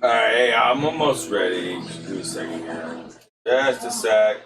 Alright, hey, I'm almost ready. Just give me a second here. Just a sec.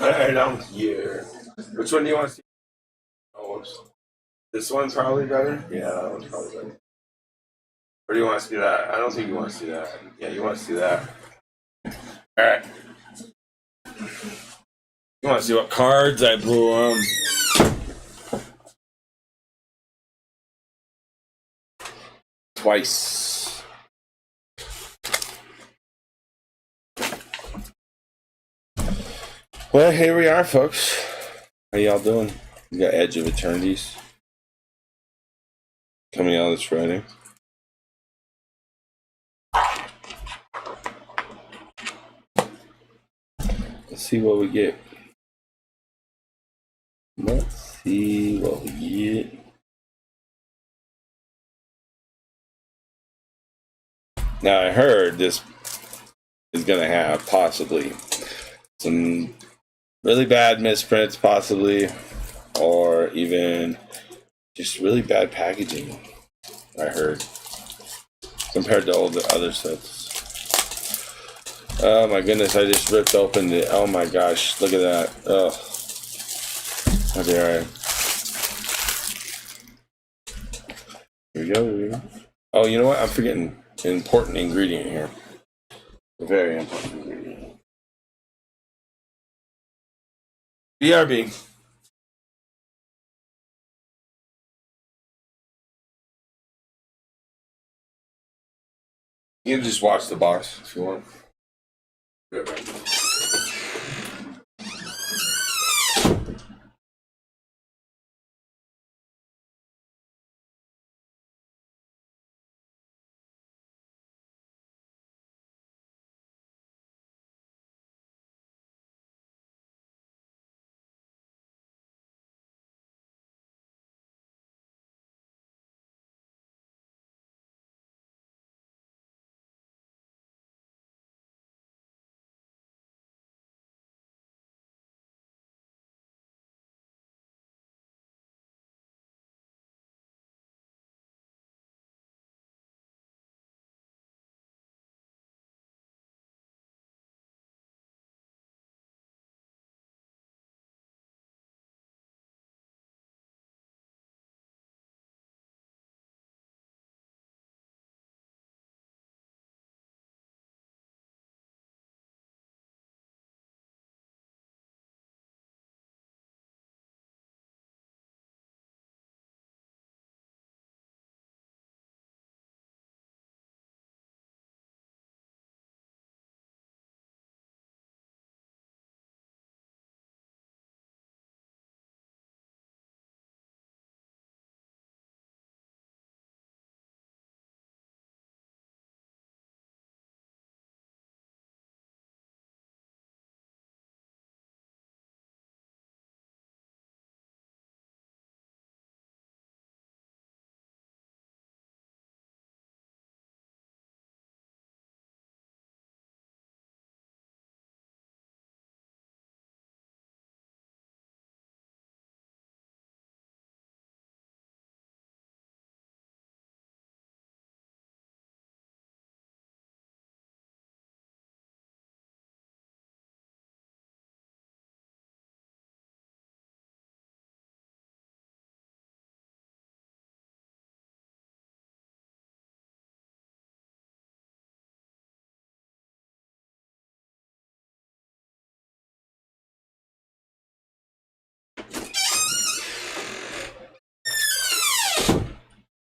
Alright, I'm here. Which one do you want to see? Oh, whoops. This one's probably better? Yeah, that one's probably better. Or do you want to see that? I don't think you want to see that. Yeah, you want to see that. Alright. You want to see what cards I blew twice. Well, here we are, folks. How y'all doing? We got Edge of Eternities coming out this Friday. Let's see what we get. Let's see what we get. Now I heard this is gonna have possibly some really bad misprints, possibly, or even just really bad packaging. I heard compared to all the other sets. Oh my goodness! I just ripped open the. Oh my gosh! Look at that. Oh. Okay, all right. Here we go. Here we go. Oh, you know what? I'm forgetting an important ingredient here. A very important ingredient. BRB. You can just watch the box if you want.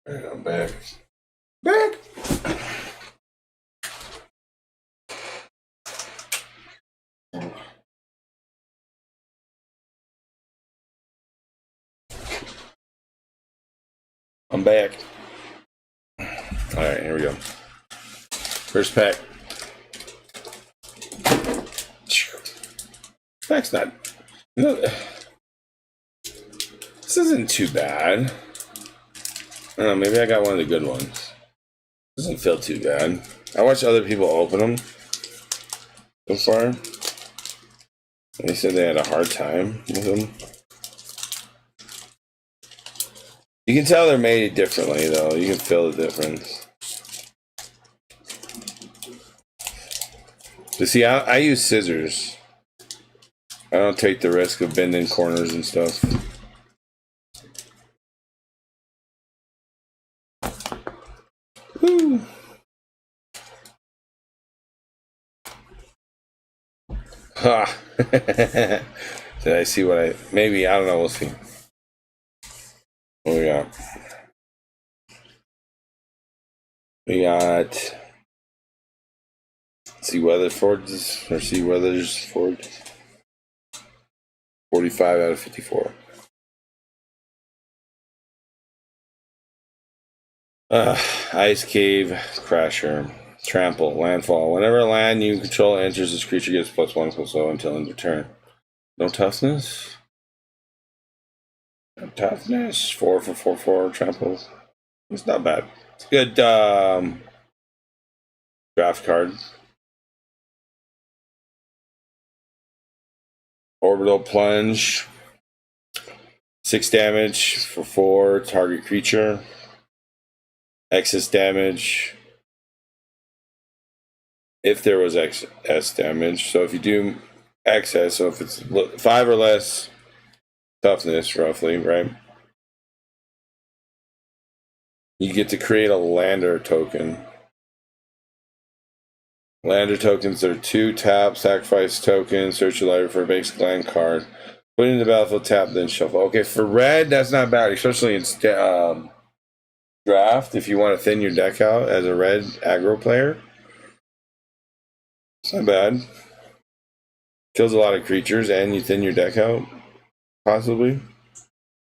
Alright, I'm back. Back! I'm back. Alright, here we go. First pack. Pack's not. No, this isn't too bad. I don't know, maybe I got one of the good ones. Doesn't feel too bad. I watched other people open them so far. And they said they had a hard time with them. You can tell they're made differently, though. You can feel the difference. But see, I use scissors. I don't take the risk of bending corners and stuff. Woo. Ha! Did I see what I... Maybe, I don't know, we'll see. What we got? We got... See Weatherford's, or see Weathersford. 45 out of 54. Ice Cave Crasher. Trample, landfall. Whenever a land you control enters, this creature gets +1/+0 until end of turn. No toughness? No toughness. 4 for 4/4, trample. It's not bad. It's a good draft card. Orbital plunge. 6 damage for 4 target creature. Excess damage. If there was excess damage. So if you do excess, so if it's 5 or less toughness, roughly, right? You get to create a lander token. Lander tokens are 2 tap, sacrifice token, search your library for a basic land card. Put it in the battlefield, tap, then shuffle. Okay, for red, that's not bad, especially in draft, if you want to thin your deck out as a red aggro player. It's not bad. Kills a lot of creatures, and you thin your deck out, possibly.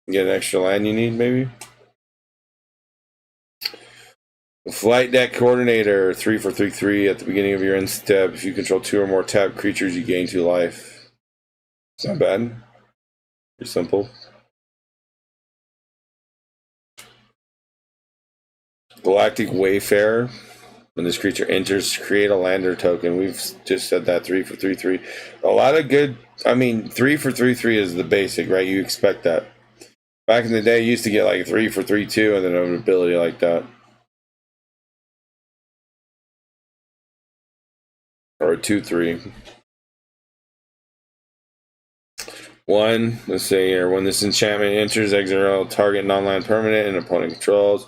Get an extra land you need, maybe. Flight deck coordinator, 3 for 3/3 at the beginning of your end step. If you control 2 or more tapped creatures, you gain 2 life. It's not bad. Pretty simple. Galactic Wayfarer. When this creature enters, create a lander token. We've just said that, 3 for 3/3. A lot of good. I mean, 3 for 3/3 is the basic, right? You expect that. Back in the day, you used to get like 3 for 3/2 and then an ability like that. Or a 2/3. 1, let's say here, when this enchantment enters, exile target non-land permanent and opponent controls.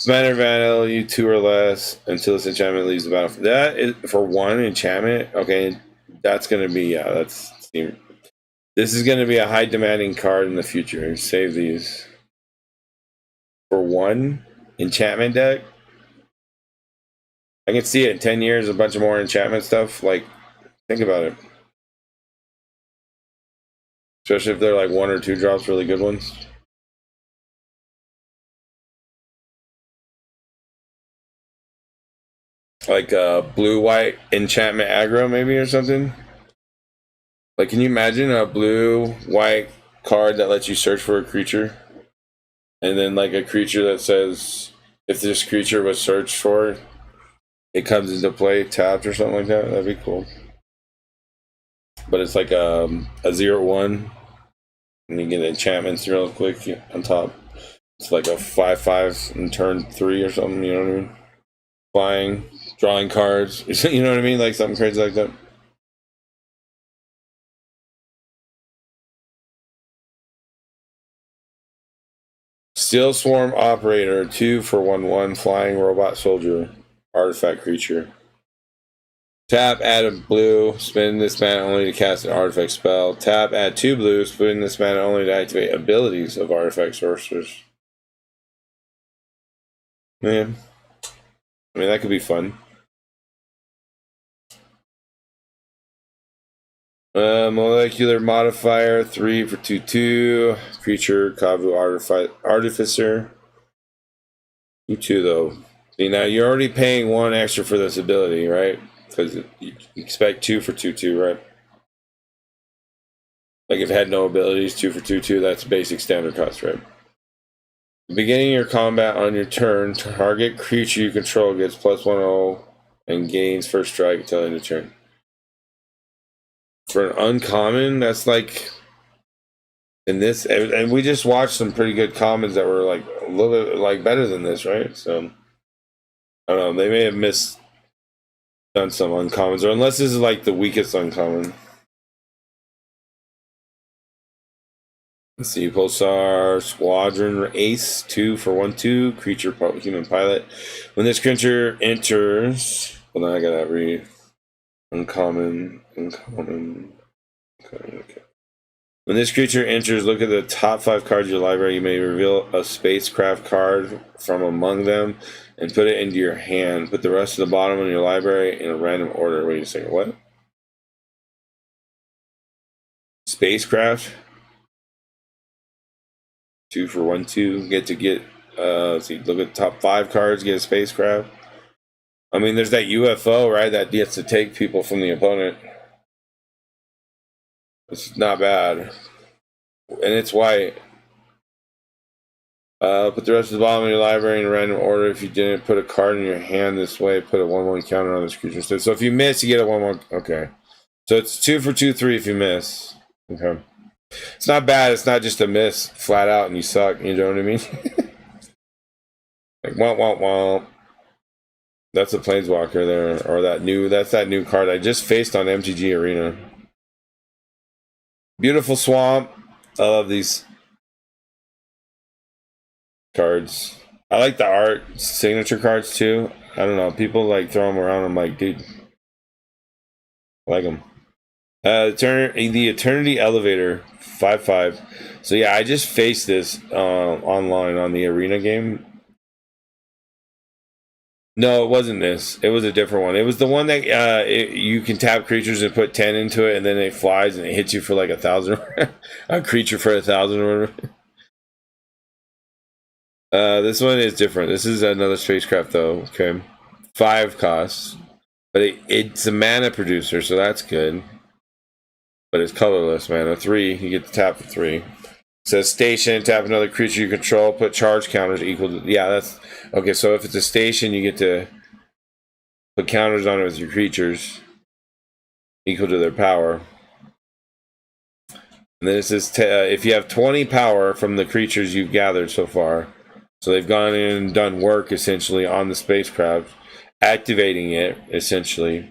Commander value 2 or less until this enchantment leaves the battlefield. That is for 1 enchantment. Okay, that's gonna be this is gonna be a high demanding card in the future. Save these for 1 enchantment deck. I can see it in 10 years, a bunch of more enchantment stuff. Like, think about it. Especially if they're like 1 or 2 drops, really good ones. Like blue-white enchantment aggro, maybe, or something. Like, can you imagine a blue-white card that lets you search for a creature? And then, like, a creature that says, if this creature was searched for, it comes into play tapped or something like that? That'd be cool. But it's like a 0/1. And you get enchantments real quick on top. It's like a 5/5 in turn 3 or something, you know what I mean? Flying, drawing cards, you know what I mean? Like something crazy like that. Steel Swarm Operator, 2 for 1/1, flying robot soldier, artifact creature. Tap, add a blue, spend this mana only to cast an artifact spell. Tap, add 2 blues, spend this mana only to activate abilities of artifact sorcerers. Man, I mean, that could be fun. Molecular Modifier, 3 for 2/2. Creature, Kavu Artificer. 2/2 though. See, now you're already paying 1 extra for this ability, right? Because you expect 2 for 2/2, right? Like if it had no abilities, 2 for 2/2, that's basic standard cost, right? Beginning your combat on your turn, target creature you control gets +1/0 and gains first strike until end of turn. For an uncommon, that's like in this, and we just watched some pretty good commons that were like a little bit like better than this, right? So I don't know, they may have done some uncommons, or unless this is like the weakest uncommon. Let's see, Pulsar Squadron Ace, 2 for 1/2, creature human pilot. When this creature enters, hold on, I gotta read. Uncommon. Okay. When this creature enters, look at the top 5 cards of your library. You may reveal a spacecraft card from among them and put it into your hand. Put the rest of the bottom of your library in a random order. Wait a second, what? Spacecraft? 2 for 1/2. Get let's see, look at the top 5 cards, get a spacecraft. I mean, there's that UFO, right? That gets to take people from the opponent. It's not bad. And it's white. Put the rest of the bottom of your library in a random order. If you didn't put a card in your hand this way, put a 1/1 counter on this creature. So if you miss, you get a 1/1. Okay. So it's 2 for 2, 3 if you miss. Okay. It's not bad. It's not just a miss flat out and you suck. You know what I mean? Like, womp. That's a Planeswalker there. Or that's that new card I just faced on MTG Arena. Beautiful Swamp. I love these cards. I like the art signature cards too. I don't know. People like throw them around. I'm like, dude, I like them. The Eternity Elevator 5/5. So yeah, I just faced this online on the arena game. No, it wasn't this. It was a different one. It was the one that you can tap creatures and put 10 into it, and then it flies and it hits you for like 1,000. A creature for 1,000 or whatever. This one is different. This is another spacecraft though. Okay, 5 costs, but it's a mana producer, so that's good. But it's colorless mana. 3, you get to tap for 3. It says station, tap another creature you control, put charge counters equal to. Yeah, that's okay. So if it's a station, you get to put counters on it with your creatures equal to their power. And then it says if you have 20 power from the creatures you've gathered so far. So they've gone in and done work essentially on the spacecraft, activating it essentially.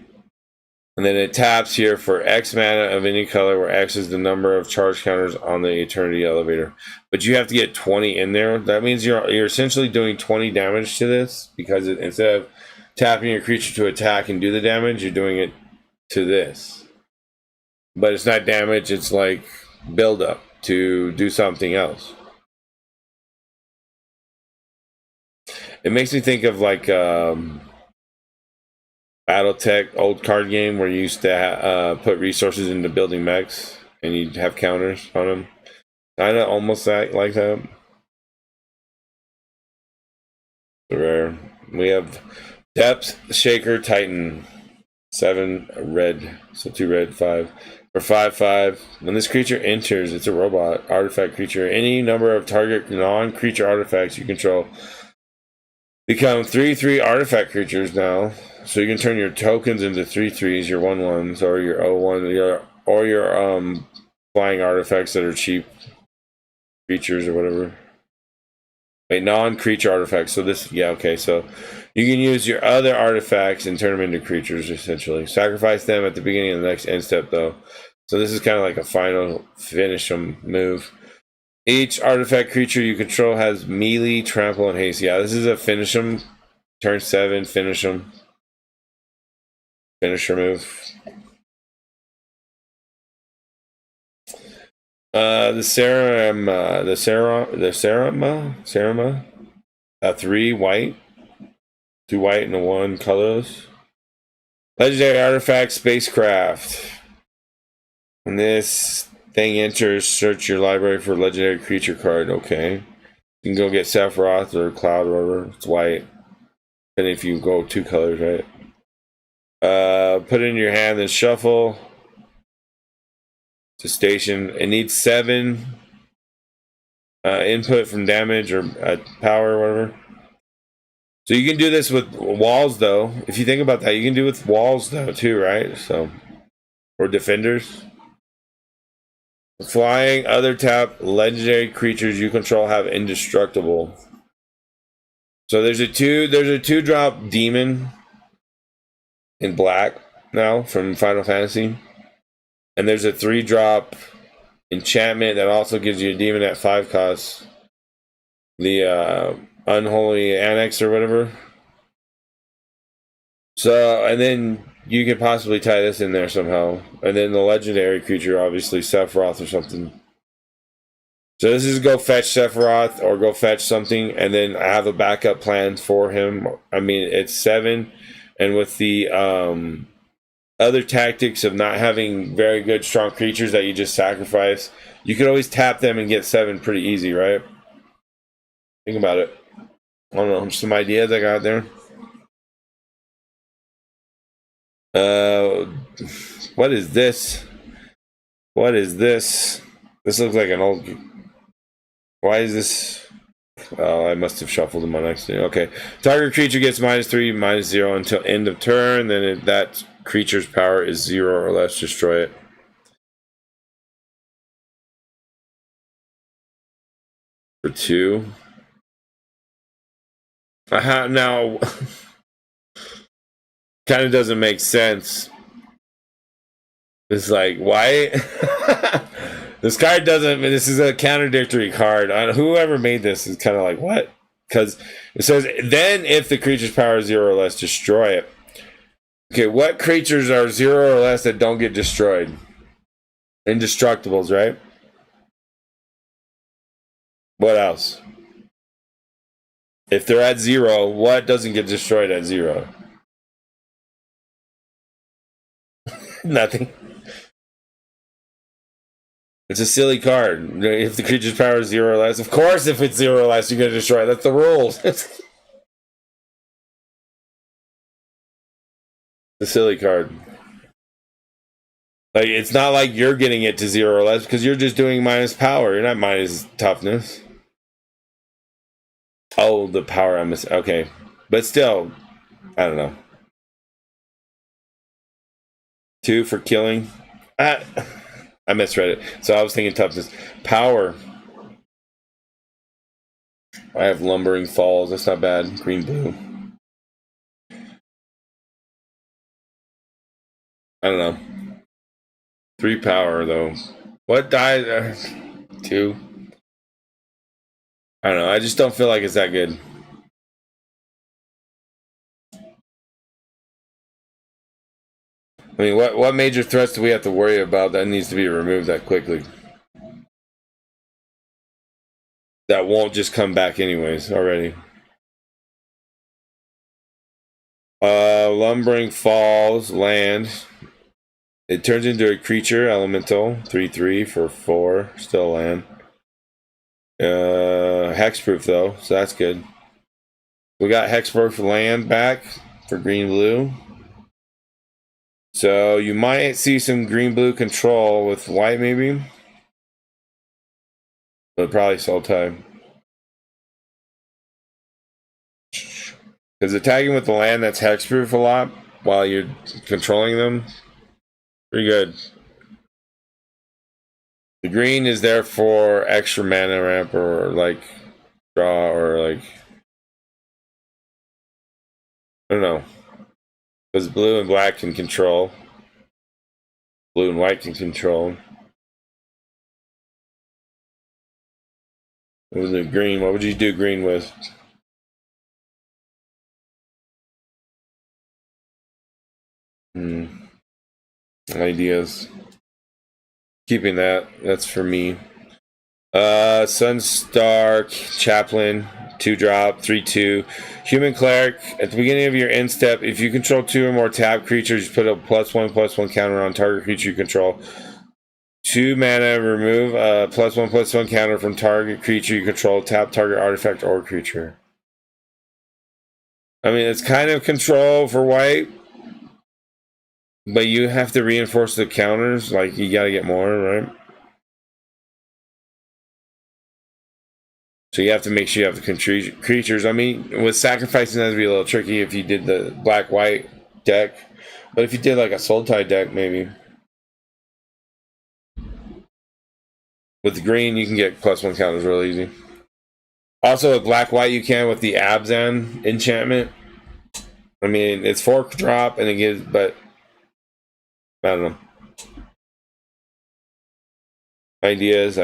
And then it taps here for X mana of any color, where X is the number of charge counters on the Eternity Elevator. But you have to get 20 in there. That means you're essentially doing 20 damage to this, because instead of tapping your creature to attack and do the damage, you're doing it to this. But it's not damage, it's like build up to do something else. It makes me think of like BattleTech old card game where you used to put resources into building mechs and you'd have counters on them. Kind of almost like that. Rare. We have Depth Shaker Titan. 7 red. So 2 red, 5. For 5/5. When this creature enters, it's a robot artifact creature. Any number of target non-creature artifacts you control become 3/3 artifact creatures now. So you can turn your tokens into 3/3s, your 1/1s, or your 0/1, or your flying artifacts that are cheap creatures or whatever. Wait, non-creature artifacts. So this, yeah, okay. So you can use your other artifacts and turn them into creatures, essentially. Sacrifice them at the beginning of the next end step, though. So this is kind of like a final finish them move. Each artifact creature you control has melee, trample, and haste. Yeah, this is a finish them. Turn 7, finish them. Finisher move. The Serama, 3 white, 2 white and a 1 colorless. Legendary artifact spacecraft. When this thing enters, search your library for legendary creature card. Okay, you can go get Sephiroth or Cloud or whatever. It's white, and if you go 2 colors, right? Put it in your hand, then shuffle to station. It needs 7 input from damage or power or whatever. So you can do this with walls, though. If you think about that, you can do it with walls, though, too, right? So, or defenders. Flying, other tap, legendary creatures you control have indestructible. So there's a 2-drop demon in black now from Final Fantasy. And there's a 3-drop enchantment that also gives you a demon at 5 costs. The Unholy Annex or whatever. So, and then you could possibly tie this in there somehow. And then the legendary creature, obviously Sephiroth or something. So this is go fetch Sephiroth or go fetch something, and then I have a backup plan for him. I mean, it's 7, and with the other tactics of not having very good strong creatures that you just sacrifice, you could always tap them and get 7 pretty easy, right? Think about it. I don't know, some ideas I got there. What is this? What is this? This looks like an old. Why is this? Oh, I must have shuffled them on accident. Okay. Target creature gets -3, -0 until end of turn. Then that creature's power is 0 or less. Destroy it. For 2. Now, kind of doesn't make sense. It's like, why? This card doesn't. This is a contradictory card. Whoever made this is kind of like, what? Because it says, then if the creature's power is 0 or less, destroy it. Okay, what creatures are 0 or less that don't get destroyed? Indestructibles, right? What else? If they're at 0, what doesn't get destroyed at 0? Nothing. It's a silly card. If the creature's power is 0 or less, of course, if it's 0 or less, you're going to destroy it. That's the rules. The silly card. Like, it's not like you're getting it to 0 or less because you're just doing minus power. You're not minus toughness. Oh, the power I'm missing. Okay. But still, I don't know. 2 for killing. I misread it. So I was thinking toughness. Power. I have lumbering falls. That's not bad. Green, blue. I don't know. 3 power, though. What die? 2. I don't know. I just don't feel like it's that good. I mean, what major threats do we have to worry about that needs to be removed that quickly? That won't just come back anyways already. Lumbering falls, land. It turns into a creature, elemental, 3/3 for 4, still land. Hexproof though, so that's good. We got hexproof land back for green blue. So you might see some green blue control with white maybe. But probably soul time. Because attacking with the land that's hexproof a lot while you're controlling them, pretty good. The green is there for extra mana ramp or like draw or like, I don't know. Because blue and black can control. Blue and white can control. What was it? Green. What would you do green with? Ideas. Keeping that. That's for me. Sunstar Chaplain. 2-drop, 3/2. Human Cleric. At the beginning of your end step, if you control 2 or more tap creatures, put a +1/+1 counter on target creature you control. 2 mana, remove a +1/+1 counter from target creature you control. Tap target artifact or creature. I mean, it's kind of control for white, but you have to reinforce the counters. Like, you gotta get more, right? So you have to make sure you have the creatures. I mean, with sacrificing, that'd be a little tricky if you did the black-white deck. But if you did like a Soul Tide deck, maybe. With the green, you can get +1 counters real easy. Also, with black-white, you can with the Abzan enchantment. I mean, it's 4-drop, and it gives, but I don't know. Ideas.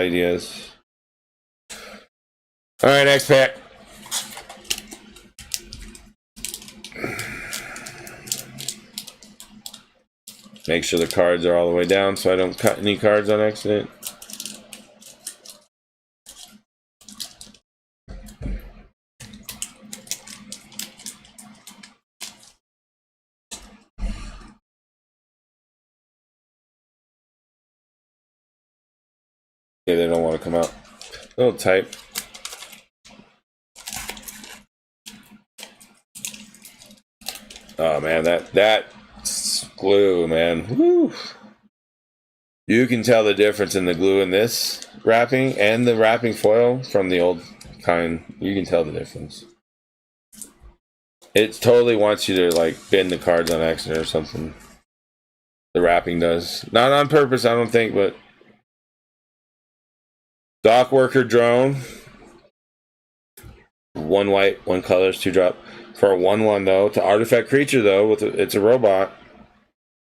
All right, next pack. Make sure the cards are all the way down so I don't cut any cards on accident. Yeah, they don't want to come out. A little tight. Oh man, that glue, man. Woo. You can tell the difference in the glue in this wrapping and the wrapping foil from the old kind. You can tell the difference. It totally wants you to like bend the cards on accident or something. The wrapping does. Not on purpose, I don't think, but dock worker drone. 1 white, 1 colors, 2 drop. For a 1/1 though. To artifact creature though, it's a robot.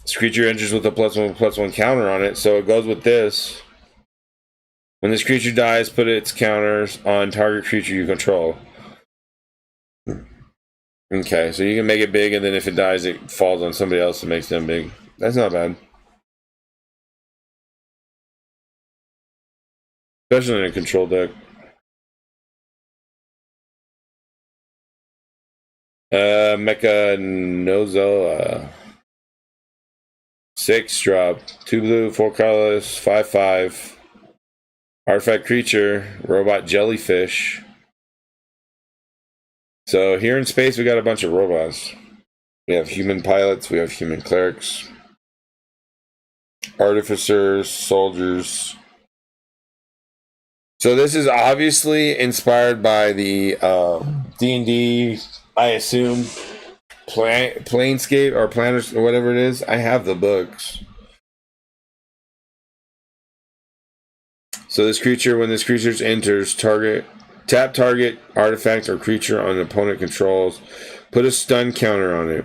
This creature enters with a +1/+1 counter on it, so it goes with this. When this creature dies, put its counters on target creature you control. Okay, so you can make it big, and then if it dies, it falls on somebody else and makes them big. That's not bad. Especially in a control deck. Mecha Nozoa. 6 drop. 2 blue, 4 colorless, 5/5. Artifact creature, robot jellyfish. So here in space, we got a bunch of robots. We have human pilots, we have human clerics, artificers, soldiers. So this is obviously inspired by the D&D, I assume, Planescape or Planners or whatever it is. I have the books. So this creature, when this creature enters, tap target artifact or creature on opponent controls. Put a stun counter on it.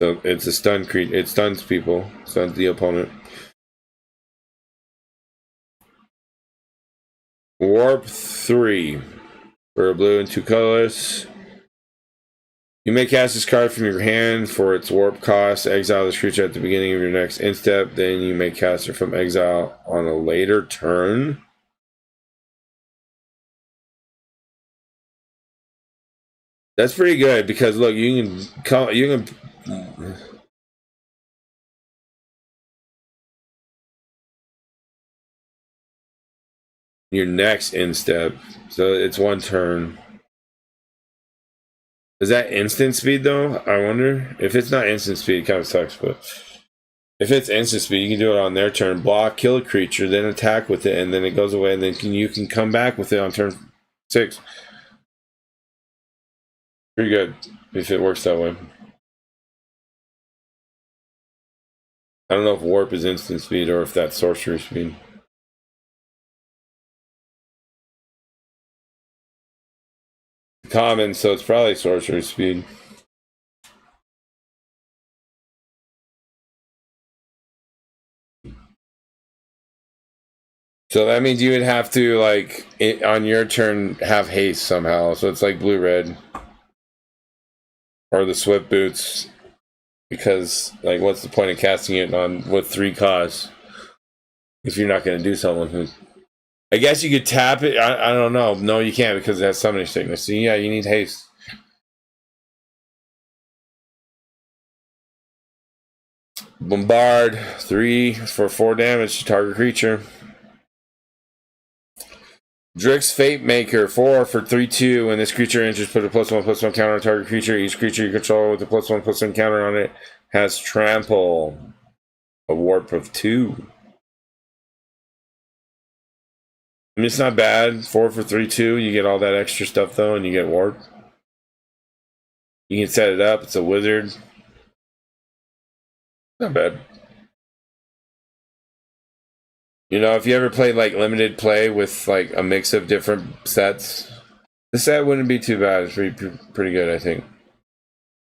So it's a stun creature. It stuns people. Stuns the opponent. Warp 3 for a blue and 2 colors. You may cast this card from your hand for its warp cost. Exile this creature at the beginning of your next end step. Then you may cast it from exile on a later turn. That's pretty good because look, you can your next end step. So it's 1 turn. Is that instant speed though? I wonder. If it's not instant speed, it kind of sucks, but if it's instant speed, you can do it on their turn. Block, kill a creature, then attack with it, and then it goes away, and then you can come back with it on turn 6. Pretty good if it works that way. I don't know if warp is instant speed or if that's sorcery speed. Common, so it's probably sorcery speed. So that means you would have to, like, on your turn, have haste somehow. So it's like blue-red. Or the swift boots. Because, like, what's the point of casting it on with 3 costs? If you're not going to do something with it. I guess you could tap it. I don't know. No, you can't because it has summoning sickness. So yeah, you need haste. Bombard 3 for 4 damage to target creature. Drix Fate Maker 4 for 3/2. When this creature enters, put a +1/+1 counter on target creature. Each creature you control with a +1/+1 counter on it has trample. A warp of 2. I mean, it's not bad. 4 for 3/2. You get all that extra stuff though, and you get warp. You can set it up. It's a wizard. Not bad. You know, if you ever played like limited play with like a mix of different sets, the set wouldn't be too bad. It's pretty good, I think.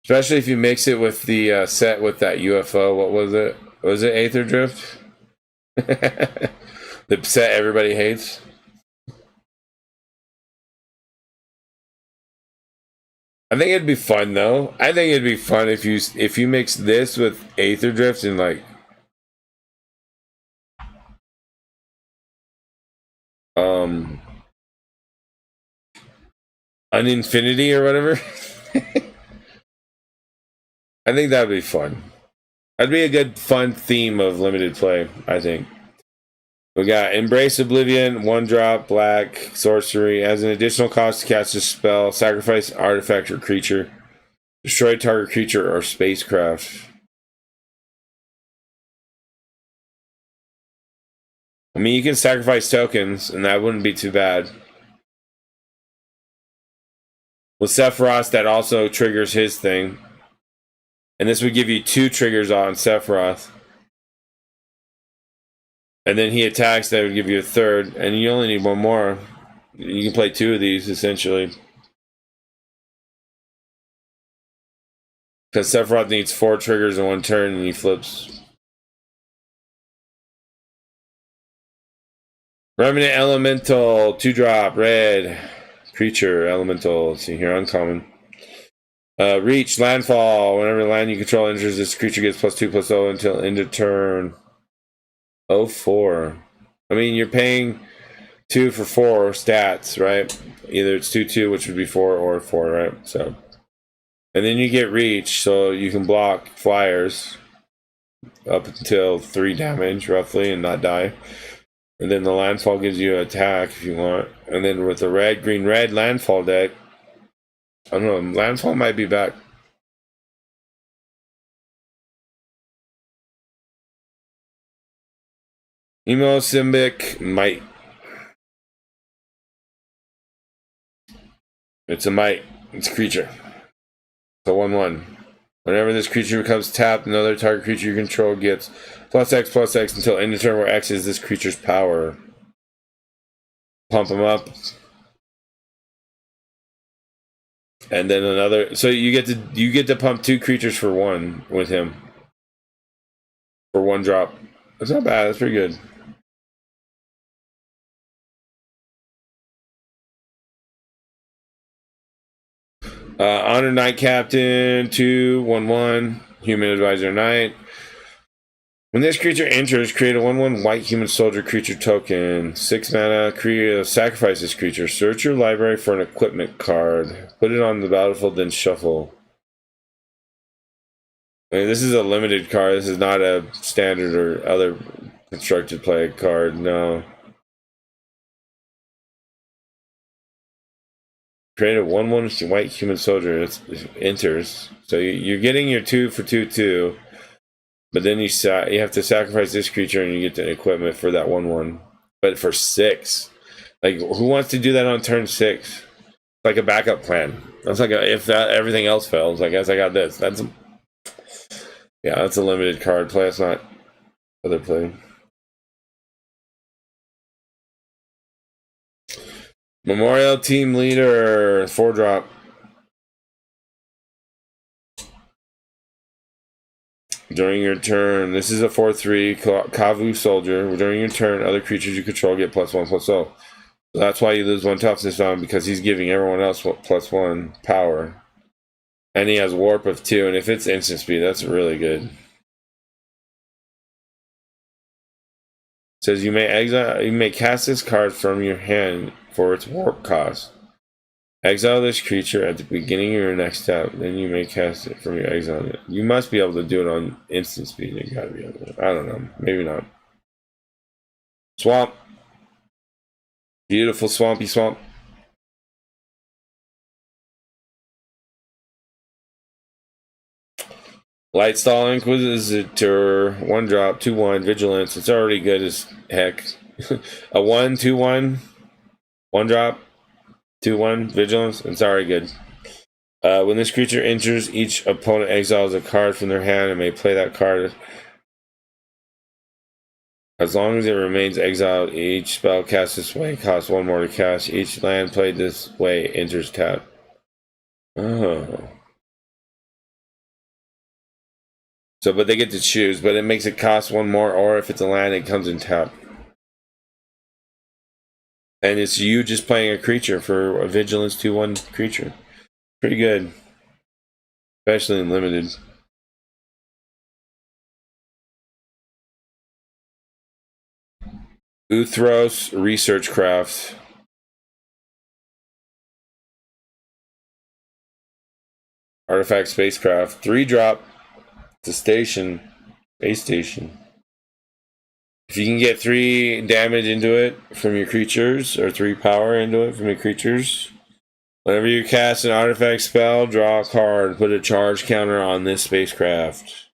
Especially if you mix it with the set with that UFO. What was it? Was it Aether Drift? The set everybody hates. I think it'd be fun though. I think it'd be fun if you mix this with Aether Drift and like an infinity or whatever. I think that'd be fun. That'd be a good fun theme of limited play, I think. We got Embrace Oblivion, 1 drop, black, sorcery. As an additional cost to cast a spell, sacrifice artifact or creature. Destroy target creature or spacecraft. I mean, you can sacrifice tokens, and that wouldn't be too bad. With Sephiroth, that also triggers his thing. And this would give you 2 triggers on Sephiroth. And then he attacks, that would give you a 3rd. And you only need 1 more. You can play 2 of these, essentially. Because Sephiroth needs 4 triggers in 1 turn, and he flips. Remnant Elemental, 2-drop, red. Creature, Elemental. Let's see here, uncommon. Reach, landfall. Whenever land you control enters, this creature gets +2/+0 until end of turn. 04. I mean, you're paying 2 for 4 stats, right? Either it's 2/2, which would be 4, or 4, right? So, and then you get reach, so you can block flyers up until 3 damage, roughly, and not die. And then the landfall gives you an attack if you want. And then with the red, green, red landfall deck, I don't know, landfall might be back. Emo Symbic might. It's a might. It's a creature. It's a 1/1. Whenever this creature becomes tapped, another target creature you control gets +X/+X until end of turn, where X is this creature's power. Pump him up. And then another, so you get to pump 2 creatures for 1 with him. For 1 drop. That's not bad, that's pretty good. Honor Knight Captain, 2/1/1, Human Advisor Knight. When this creature enters, create a 1/1 white human soldier creature token. 6 mana, sacrifice this creature. Search your library for an equipment card. Put it on the battlefield, then shuffle. I mean, this is a limited card. This is not a standard or other constructed play card, no. Create a 1/1 white human soldier. It enters. So you're getting your 2 for 2/2. But then you have to sacrifice this creature and you get the equipment for that 1/1. But for 6. Like, who wants to do that on turn 6? Like a backup plan. That's like if everything else fails, I guess I got this. That's a limited card play. It's not other play. Memorial Team Leader, 4-drop. During your turn, this is a 4/3 Kavu Soldier. During your turn, other creatures you control get +1/+0. So that's why you lose 1 toughness on, because he's giving everyone else +1 power. And he has warp of 2, and if it's instant speed, that's really good. It says you may cast this card from your hand for its warp cost. Exile this creature at the beginning of your next step, then you may cast it from your exile. You must be able to do it on instant speed. You gotta be able to. I don't know. Maybe not. Swamp. Beautiful swampy swamp. Lightstall Inquisitor, 1-drop, 2/1, Vigilance. It's already good as heck. A 1/2/1, 1-drop, 2/1, Vigilance. It's already good. When this creature enters, each opponent exiles a card from their hand and may play that card. As long as it remains exiled, each spell cast this way costs 1 more to cast. Each land played this way enters tap. Oh. So, but they get to choose, but it makes it cost 1 more, or if it's a land, it comes in tap. And it's you just playing a creature for a Vigilance 2/1 creature. Pretty good. Especially in limited. Uthros Research Craft. Artifact Spacecraft. 3-drop. It's a station. Space station. If you can get 3 damage into it from your creatures, or 3 power into it from your creatures, Whenever you cast an artifact spell, draw a card. Put a charge counter on this spacecraft.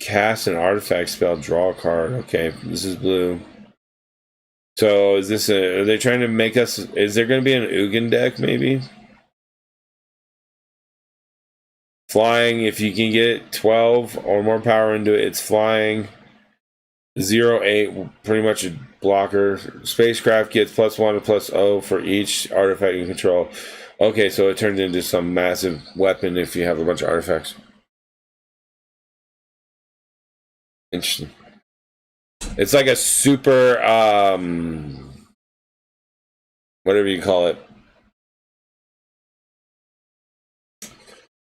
Cast an artifact spell, draw a card. Okay, this is blue. So is this are they trying to make us, is there going to be an Ugin deck maybe? Flying, if you can get 12 or more power into it, it's flying. 0-8, pretty much a blocker. Spacecraft gets +1 to +0 for each artifact you control. Okay, so it turns into some massive weapon if you have a bunch of artifacts. Interesting. It's like a super, whatever you call it.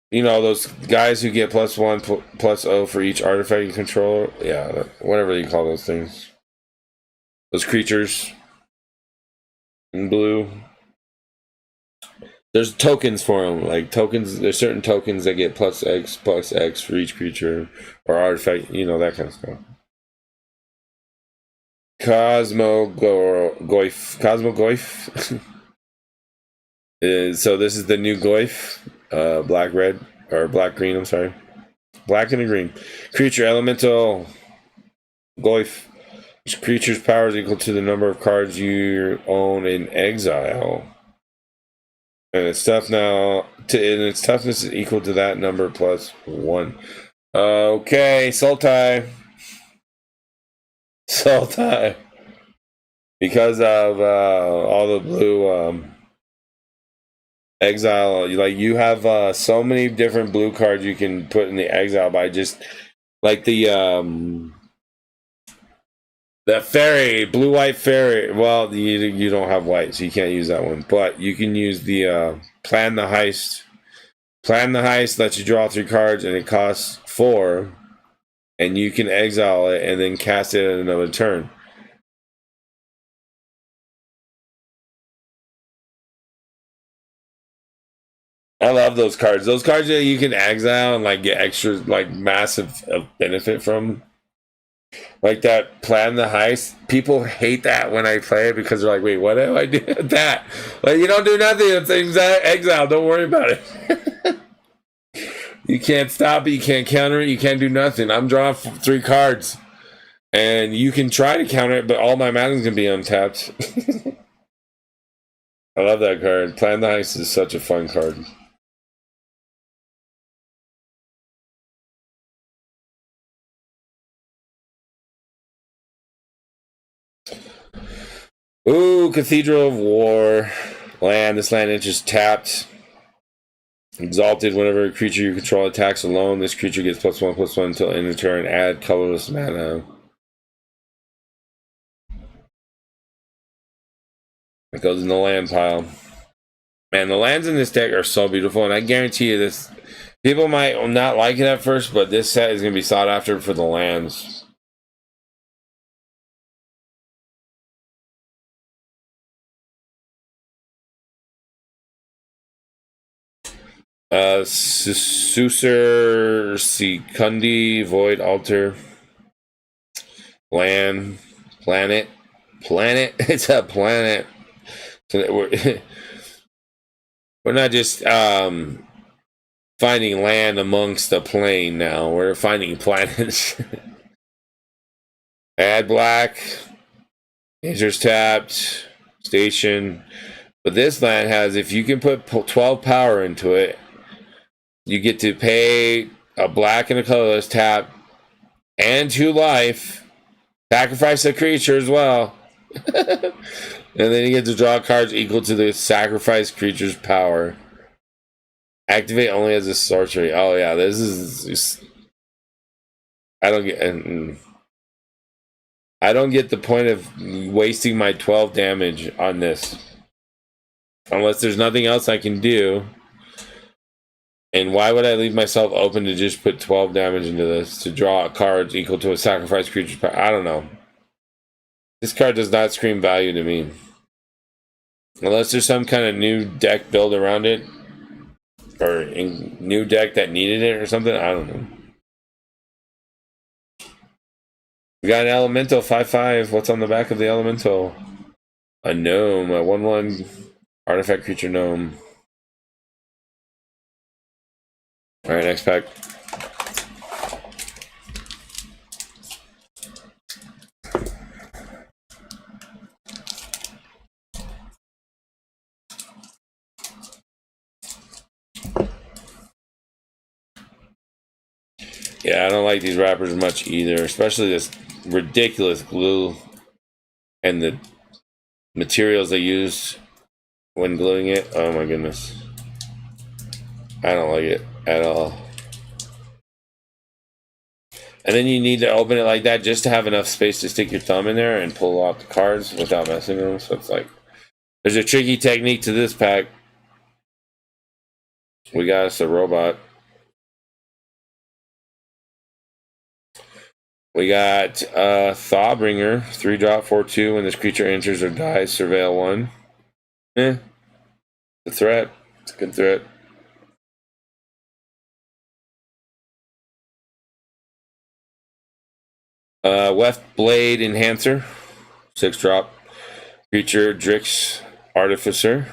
You know, those guys who get +1, +0 for each artifact you control. Yeah, whatever you call those things. Those creatures in blue. There's tokens for them, like tokens. There's certain tokens that get +X for each creature or artifact. You know, that kind of stuff. Cosmogoyf. So this is the new Goyf. Black red or black green, I'm sorry. Black and a green. Creature elemental Goyf. Each creature's power is equal to the number of cards you own in exile. And its toughness is equal to that number +1. Okay, Sultai. Because of all the blue exile, you have so many different blue cards you can put in the exile by just like the fairy, blue-white fairy. Well, you don't have white, so you can't use that one. But you can use the plan the heist. Plan the heist lets you draw 3 cards, and it costs 4. And you can exile it and then cast it at another turn. I love those cards. Those cards that you can exile and like get extra, like massive benefit from. Like that plan the heist. People hate that when I play it because they're like, wait, what do I do with that? Like, you don't do nothing. It's exile. Don't worry about it. You can't stop it. You can't counter it. You can't do nothing. I'm drawing 3 cards. And you can try to counter it, but all my man's going to be untapped. I love that card. Plan the heist is such a fun card. Ooh, Cathedral of War. Land. This land enters tapped. Exalted. Whenever a creature you control attacks alone, this creature gets +1/+1 until end of turn. Add colorless mana. It goes in the land pile. Man, the lands in this deck are so beautiful, and I guarantee you this. People might not like it at first, but this set is going to be sought after for the lands. Susur Secundi, Void Altar, Land, Planet. It's a planet. So we're not just finding land amongst the plane now. We're finding planets. Add black. Enters tapped. Station. But this land has, if you can put 12 power into it, you get to pay a black and a colorless tap and 2 life. Sacrifice a creature as well. And then you get to draw cards equal to the sacrificed creature's power. Activate only as a sorcery. Oh yeah, this is I don't get the point of wasting my 12 damage on this. Unless there's nothing else I can do. And why would I leave myself open to just put 12 damage into this to draw cards equal to a sacrificed creature's power? I don't know. This card does not scream value to me. Unless there's some kind of new deck build around it. Or a new deck that needed it or something. I don't know. We got an Elemental 5/5. What's on the back of the Elemental? A gnome, a 1/1 artifact creature gnome. All right, next pack. Yeah, I don't like these wrappers much either, especially this ridiculous glue and the materials they use when gluing it. Oh my goodness. I don't like it at all. And then you need to open it like that just to have enough space to stick your thumb in there and pull out the cards without messing them. So it's like, there's a tricky technique to this pack. We got us a robot. We got Thawbringer, 3-drop, 4/2. When this creature enters or dies, surveil 1. The threat. It's a good threat. Weft Blade Enhancer, 6-drop. Creature Drix Artificer.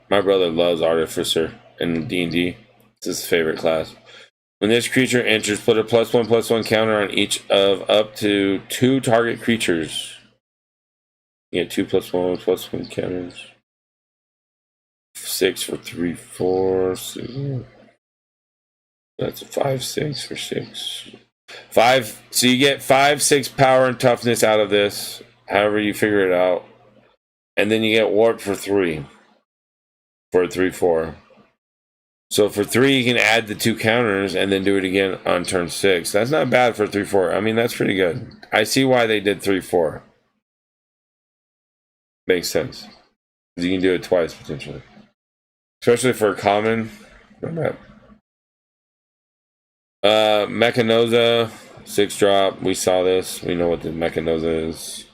My brother loves Artificer in D&D. It's his favorite class. When this creature enters, put a +1/+1 counter on each of up to 2 target creatures. You get 2 +1/+1 counters. 6 for 3, 4. 6. That's a 5, 6 for 6. 5. So you get 5, 6 power and toughness out of this. However you figure it out. And then you get warp for 3. For a 3, 4. So for 3, you can add the 2 counters and then do it again on turn 6. That's not bad for 3, 4. I mean, that's pretty good. I see why they did 3, 4. Makes sense. You can do it twice, potentially. Especially for a common. Not bad. Mechanoza, 6-drop. We saw this. We know what the Mechanoza is.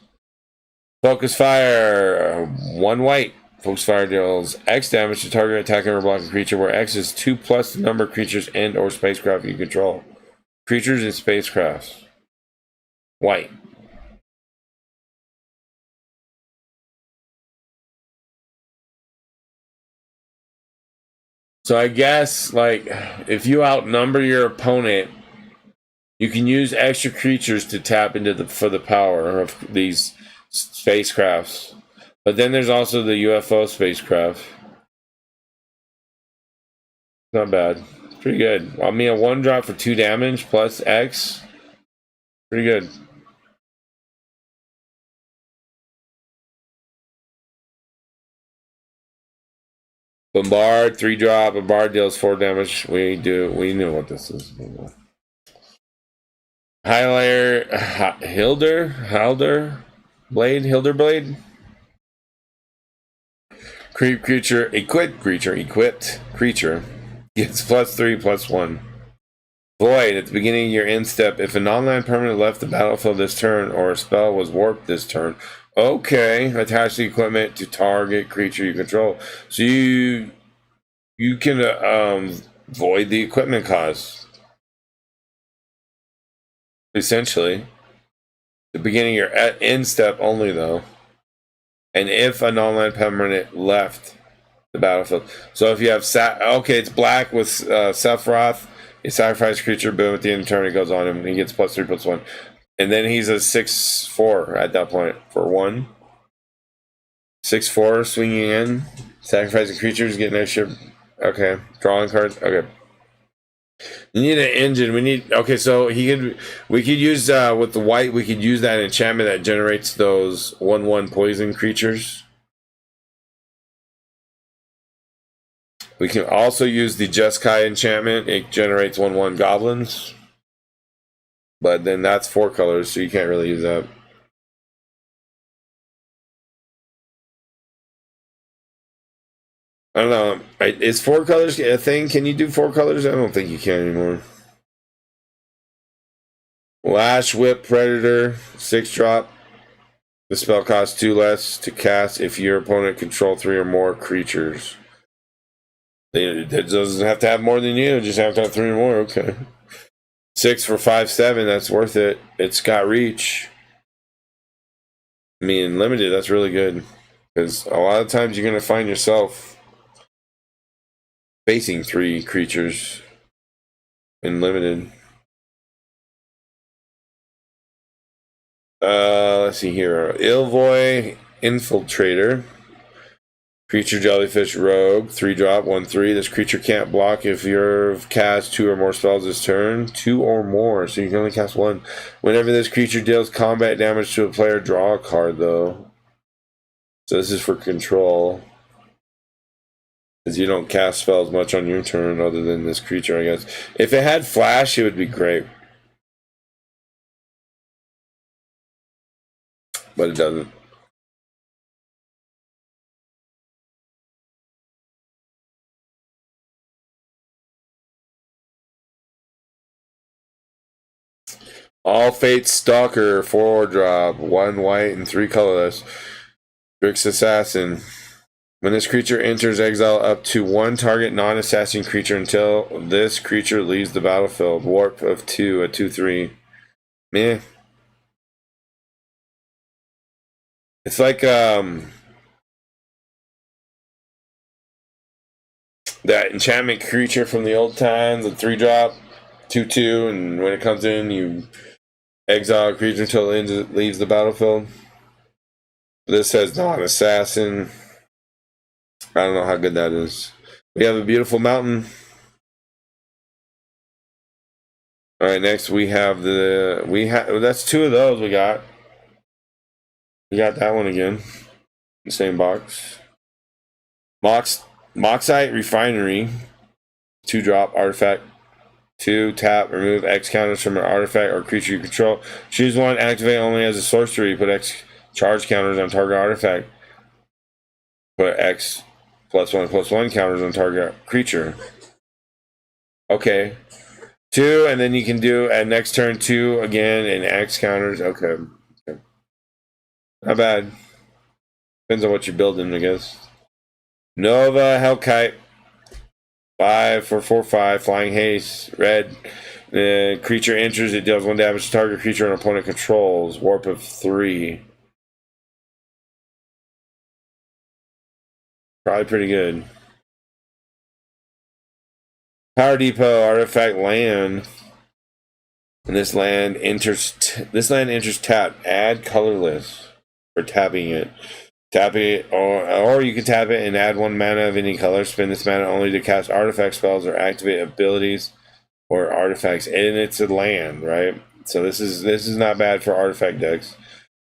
Focus Fire, 1 white. Focus Fire deals X damage to target attacking or blocking creature, where X is 2+ the number of creatures and or spacecraft you control. Creatures and spacecrafts. White. So I guess, like, if you outnumber your opponent, you can use extra creatures to tap into for the power of these spacecrafts. But then there's also the UFO spacecraft. Not bad. It's pretty good. I mean, a 1-drop for 2 damage plus X. Pretty good. Bombard, 3-drop. Bombard deals 4 damage. We know what this is. Highlighter, Hilder Blade. Equipped creature gets +3/+1. Void, at the beginning of your end step, if a non-land permanent left the battlefield this turn or a spell was warped this turn, okay, attach the equipment to target creature you control. So you can void the equipment cost. Essentially. The beginning of your end step only, though. And if a non-land permanent left the battlefield. So if you have okay, it's black with Sephiroth. You sacrifice creature, boom, at the end of the turn, it goes on him, and he gets +3/+1. And then he's a 6/4 at that point for 1. 6/4 swinging in, sacrificing creatures, getting extra. Okay, drawing cards. Okay. You need an engine. Okay, so we could use with the white, we could use that enchantment that generates those 1/1 poison creatures. We can also use the Jeskai enchantment. It generates 1/1 goblins. But then that's 4 colors, so you can't really use that. I don't know. Is 4 colors a thing? Can you do 4 colors? I don't think you can anymore. Lash Whip Predator, 6-drop. The spell costs 2 less to cast if your opponent controls 3 or more creatures. It doesn't have to have more than you, just have to have 3 or more. Okay. 6 for 5/7, that's worth it. It's got reach. I mean, limited, that's really good. Because a lot of times you're going to find yourself facing 3 creatures in limited. Let's see here. Ilvoy Infiltrator. Creature Jellyfish Rogue. 3-drop, 1/3. This creature can't block if you've cast 2 or more spells this turn. 2 or more, so you can only cast 1. Whenever this creature deals combat damage to a player, draw a card, though. So this is for control. Because you don't cast spells much on your turn other than this creature, I guess. If it had flash, it would be great. But it doesn't. All Fate Stalker, 4-drop, 1 white and 3 colorless. Grix Assassin. When this creature enters, exile up to 1 target non-assassin creature until this creature leaves the battlefield. Warp of 2, a 2/3. Meh. It's like that enchantment creature from the old times, the 3-drop, 2/2, and when it comes in, you exile a creature until it leaves the battlefield. This says non-assassin. I don't know how good that is. We have a beautiful mountain. All right, next we have that's 2 of those we got. We got that one again. The same box. Moxite Refinery. 2-drop artifact. 2, tap, remove X counters from an artifact or creature you control. Choose 1, activate only as a sorcery. Put X charge counters on target artifact. Put X +1/+1 counters on target creature. Okay. 2, and then you can do at next turn 2 again and X counters. Okay. Not bad. Depends on what you're building, I guess. Nova Hellkite. 5 for 4/5. Flying Haste. Red. Creature enters, it deals 1 damage to target creature an opponent controls. Warp of 3. Probably pretty good. Power Depot, artifact land. And this land enters tapped. Add colorless for tapping it. Tap it, or you can tap it and add 1 mana of any color. Spend this mana only to cast artifact spells or activate abilities or artifacts. And it's a land, right? So this is not bad for artifact decks.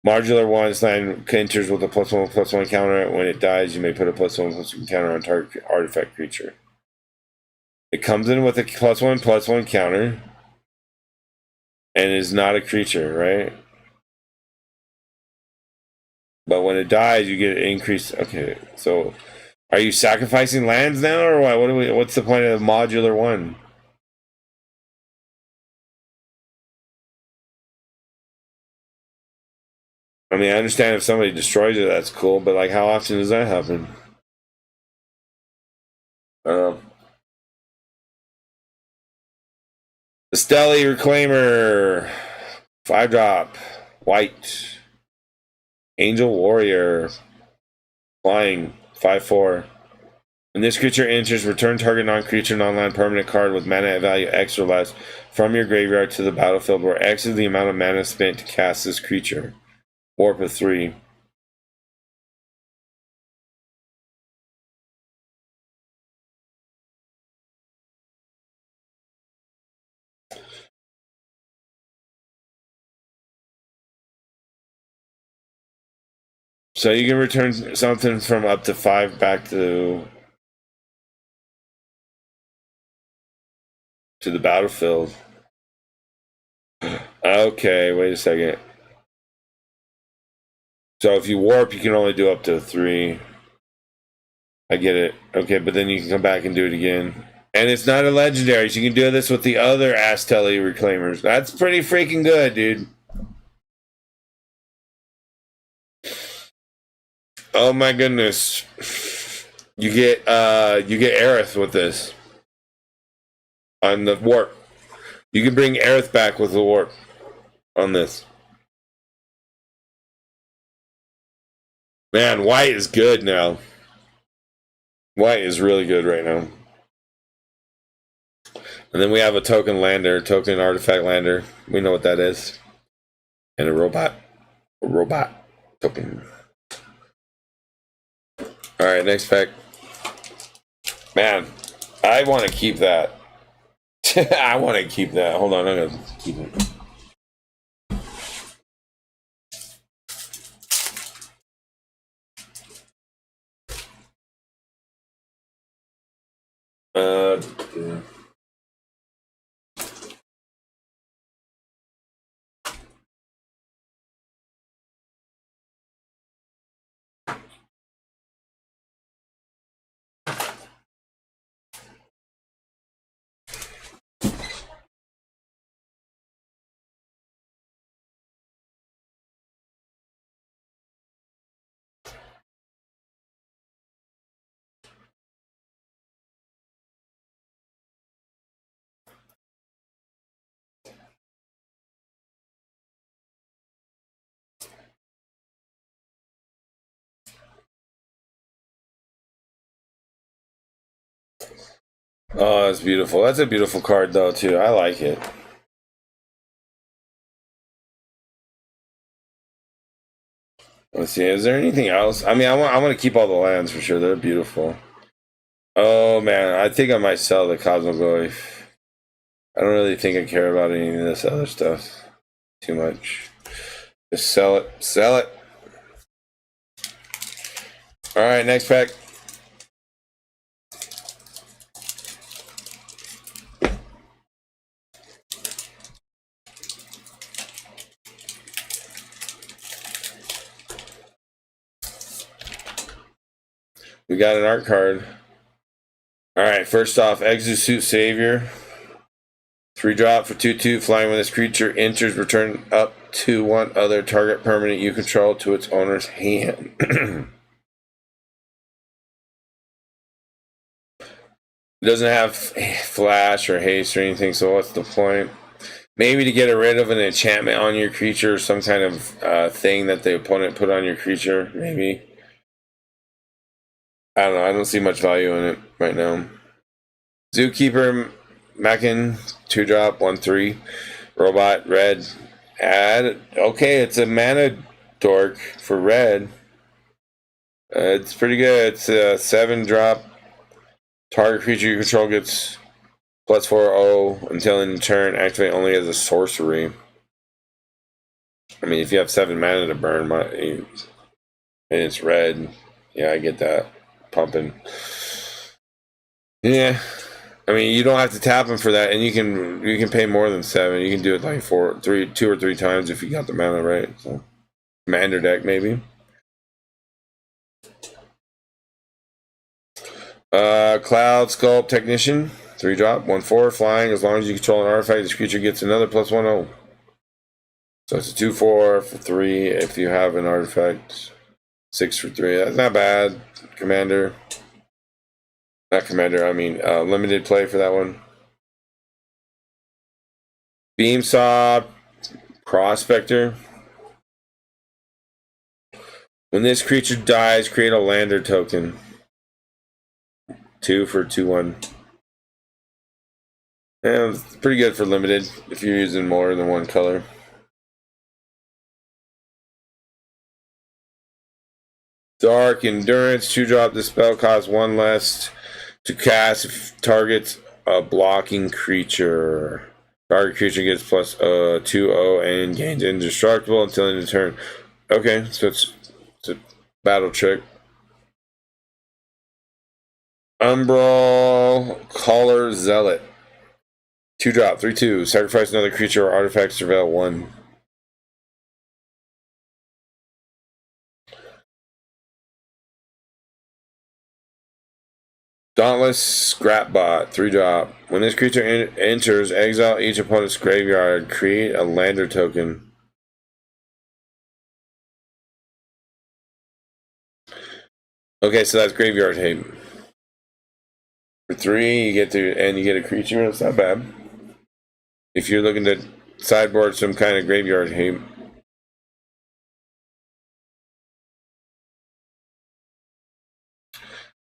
Modular 1, this land enters with a +1/+1 counter. When it dies, you may put a +1/+1 counter on target artifact creature. It comes in with a +1/+1 counter and is not a creature, right? But when it dies, you get an increase. Okay, so are you sacrificing lands now, or what? What's the point of modular 1? I mean, I understand if somebody destroys it, that's cool, but like, how often does that happen? I don't know. The Stelly Reclaimer, 5-drop, white. Angel Warrior, flying, 5/4. When this creature enters, return target non-creature, non-land permanent card with mana value X or less from your graveyard to the battlefield, where X is the amount of mana spent to cast this creature. Warp of 3. So you can return something from up to 5 back to the battlefield. Okay, wait a second. So if you warp, you can only do up to 3. I get it. Okay, but then you can come back and do it again. And it's not a legendary, so you can do this with the other Astelly Reclaimers. That's pretty freaking good, dude. Oh my goodness. You get Aerith with this. On the warp. You can bring Aerith back with the warp on this. Man, white is good now. White is really good right now. And then we have a token lander, token artifact lander. We know what that is. And a robot. A robot token. Alright, next pack. Man, I want to keep that. I want to keep that. Hold on, I'm going to keep it. Yeah. Oh, that's beautiful. That's a beautiful card, though, too. I like it. Let's see. Is there anything else? I mean, I want to keep all the lands for sure. They're beautiful. Oh man, I think I might sell the Cosmogoy. I don't really think I care about any of this other stuff too much. Just sell it. Sell it. All right, next pack. We got an art card. All right, first off, Exosuit Savior. 3-drop for 2/2. Flying when this creature enters, return up to one other target permanent you control to its owner's hand. It doesn't have flash or haste or anything, so what's the point? Maybe to get rid of an enchantment on your creature, some kind of thing that the opponent put on your creature, maybe. I don't know. I don't see much value in it right now. Zookeeper Mackin, 2-drop, 1/3. Robot, red. Add. Okay, it's a mana dork for red. It's pretty good. It's a 7-drop. Target creature you control gets +4/0 until in turn activate only as a sorcery. I mean, if you have 7 mana to burn, and it's red, yeah, I get that. Pumping. Yeah, I mean, you don't have to tap them for that, and you can pay more than 7. You can do it like 2 or 3 times if you got the mana right. So, commander deck maybe. Cloud Sculpt Technician, 3-drop, 1/4, flying. As long as you control an artifact, this creature gets another +1/0. So it's a 2/4 for 3 if you have an artifact. 6 for 3. That's not bad. Commander. Not commander, I mean limited play for that one. Beamsaw Prospector. When this creature dies, create a lander token. 2 for 2/1. Yeah, it's pretty good for limited if you're using more than one color. Dark Endurance, 2-drop. The spell costs 1 less to cast if targets a blocking creature. Target creature gets +2/0 and gains indestructible until end of turn. Okay, so it's a battle trick. Umbral Caller Zealot. 2-drop, 3/2. Sacrifice another creature or artifact, surveil 1. Dauntless Scrapbot, 3-drop. When this creature enters, exile each opponent's graveyard. Create a lander token. Okay, so that's graveyard hate. For 3, you get a creature. That's not bad. If you're looking to sideboard some kind of graveyard hate.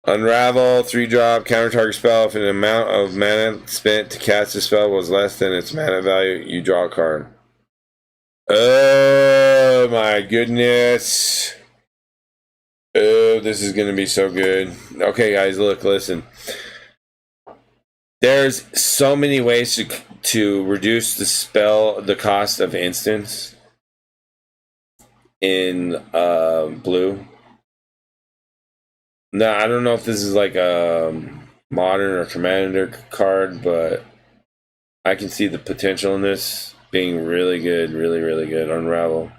Unravel, 3-drop, counter target spell. If an amount of mana spent to cast a spell was less than its mana value, you draw a card. Oh my goodness. Oh, this is going to be so good. Okay, guys, look, listen. There's so many ways to reduce the cost of instants in blue. No, I don't know if this is like a modern or commander card, but I can see the potential in this being really good, really, really good. Unravel.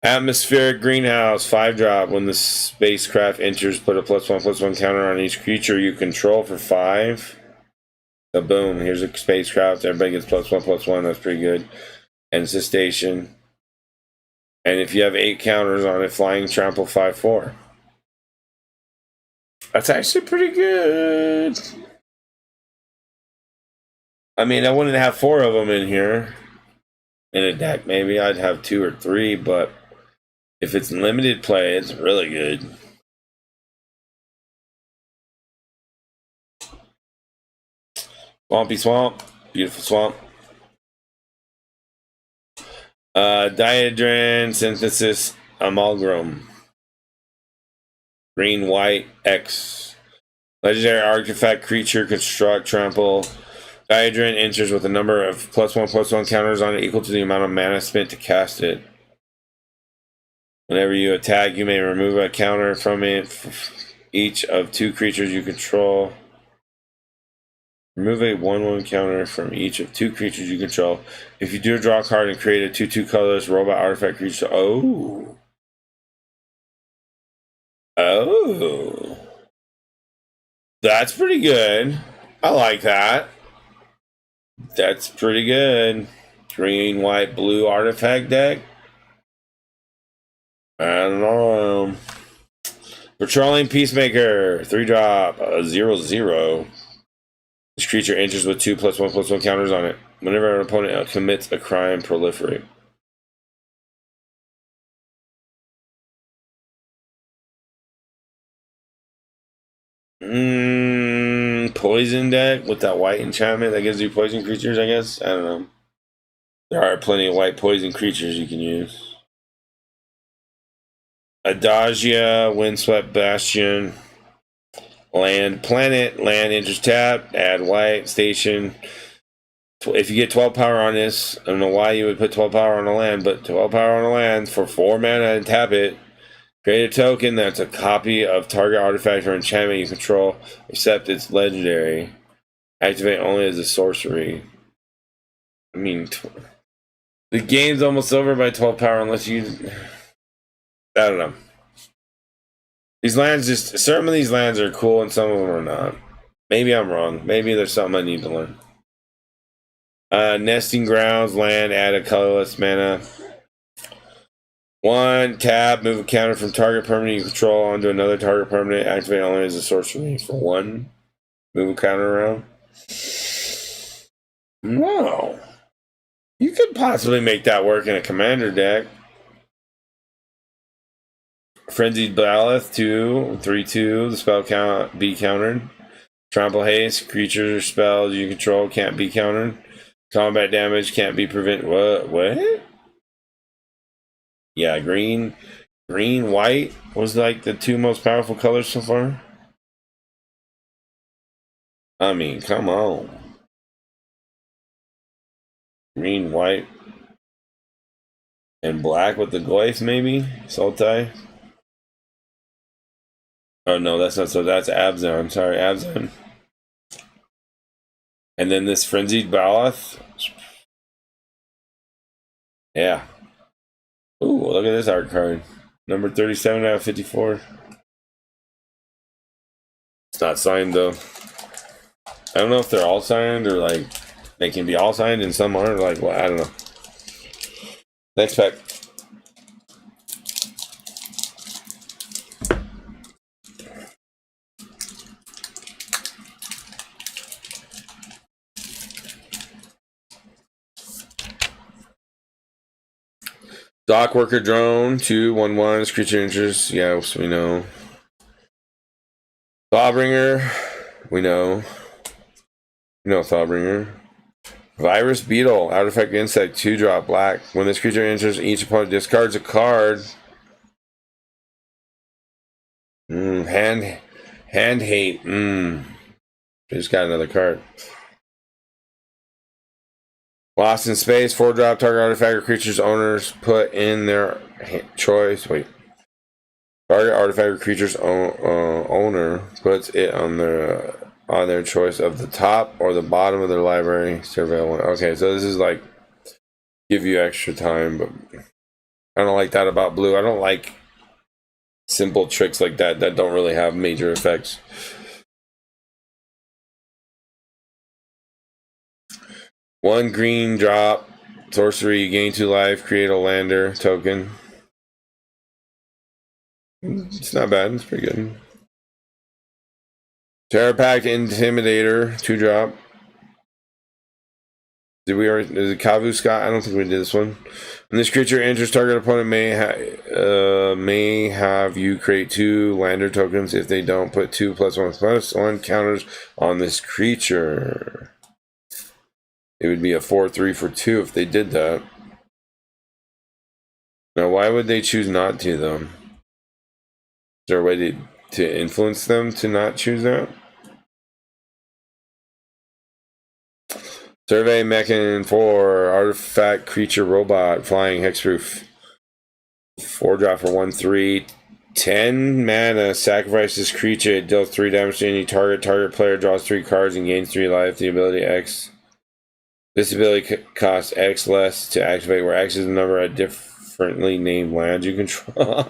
Atmospheric greenhouse, 5-drop. When the spacecraft enters, put a +1/+1 counter on each creature you control for 5. So boom, here's a spacecraft. Everybody gets +1/+1. That's pretty good. And it's a station. And if you have 8 counters on it, flying trample 5/4. That's actually pretty good. I mean, I wouldn't have 4 of them in here. In a deck, maybe I'd have 2 or 3, but if it's limited play, it's really good. Swampy Swamp. Beautiful swamp. Diadran Synthesis Amalgam. Green, white, X. Legendary artifact creature, construct, trample. Diadran enters with a number of +1/+1 counters on it equal to the amount of mana spent to cast it. Whenever you attack, you may remove a counter from it for each of 2 creatures you control. Remove a 1/1 counter from each of 2 creatures you control. If you do draw a card and create a 2/2 colorless robot artifact creature. Oh. Oh. That's pretty good. I like that. That's pretty good. Green, white, blue artifact deck. I don't know. Patrolling Peacemaker, 3-drop, 0/0. This creature enters with 2 +1/+1 counters on it. Whenever an opponent commits a crime, proliferate. Poison deck with that white enchantment that gives you poison creatures, I guess. I don't know. There are plenty of white poison creatures you can use. Adagia, Windswept Bastion. Land, planet, land enters tapped, add white, station. If you get 12 power on this, I don't know why you would put 12 power on a land, but 12 power on a land for 4 mana and tap it. Create a token that's a copy of target artifact or enchantment you control, except it's legendary. Activate only as a sorcery. I mean, the game's almost over by 12 power unless you... I don't know. These lands just... Some of these lands are cool and some of them are not. Maybe I'm wrong. Maybe there's something I need to learn. Nesting Grounds, land, add a colorless mana. 1, tab, move a counter from target permanent you control onto another target permanent. Activate only as a sorcery for 1. Move a counter around. No. You could possibly make that work in a commander deck. Frenzied Baloth, 2, 3/2. The spell count be countered. Trample Haste, creatures or spells you control can't be countered. Combat damage can't be prevented. What? Yeah, green, white was like the 2 most powerful colors so far. I mean, come on. Green, white, and black with the glyph, maybe? Sultai? Oh, no, that's not so. That's Abzan. Sorry, Abzan. And then this Frenzied Baloth. Yeah. Ooh, look at this art card. Number 37 out of 54. It's not signed, though. I don't know if they're all signed or, like, they can be all signed and some aren't. Like, well, I don't know. Next pack. Dock worker drone, 2/1/1. Creature interest. Yeah, so we know. Thawbringer, we know. We know Thawbringer. Virus beetle, artifact insect, 2-drop black. When this creature enters, each opponent discards a card. Hand hate. Just got another card. Lost in space, 4-drop, target artifact or creature's owners put in their choice. Wait. Target artifact or creature's owner puts it on their choice of the top or the bottom of their library. Survey one. Okay, so this is like give you extra time, but I don't like that about blue. I don't like simple tricks like that that don't really have major effects. One green drop, sorcery, you gain 2 life, create a lander token. It's not bad, it's pretty good. Terror Pact Intimidator, 2-drop. Did we already? Is it Kavu Scott? I don't think we did this one. When this creature enters, target opponent may have you create 2 lander tokens. If they don't, put 2+1/+1 counters on this creature. It would be a 4/3 for 2 if they did that. Now, why would they choose not to, though? Is there a way to influence them to not choose that? Survey Mechan 4, artifact creature robot, flying hexproof. 4-drop for 1/3. 10 mana, sacrifice this creature, it deals 3 damage to any target. Target player draws 3 cards and gains 3 life. The ability X. This ability costs X less to activate, where X is the number of differently named lands you control.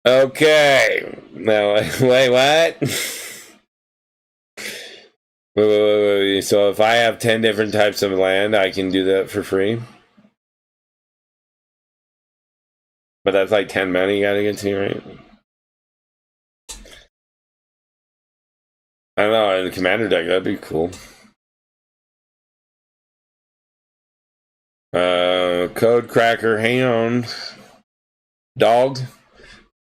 Okay. Now, wait, what? Wait. So if I have 10 different types of land, I can do that for free? But that's like 10 mana you gotta get to, right? I don't know, in the commander deck, that'd be cool. Code Cracker, hang on. Dog.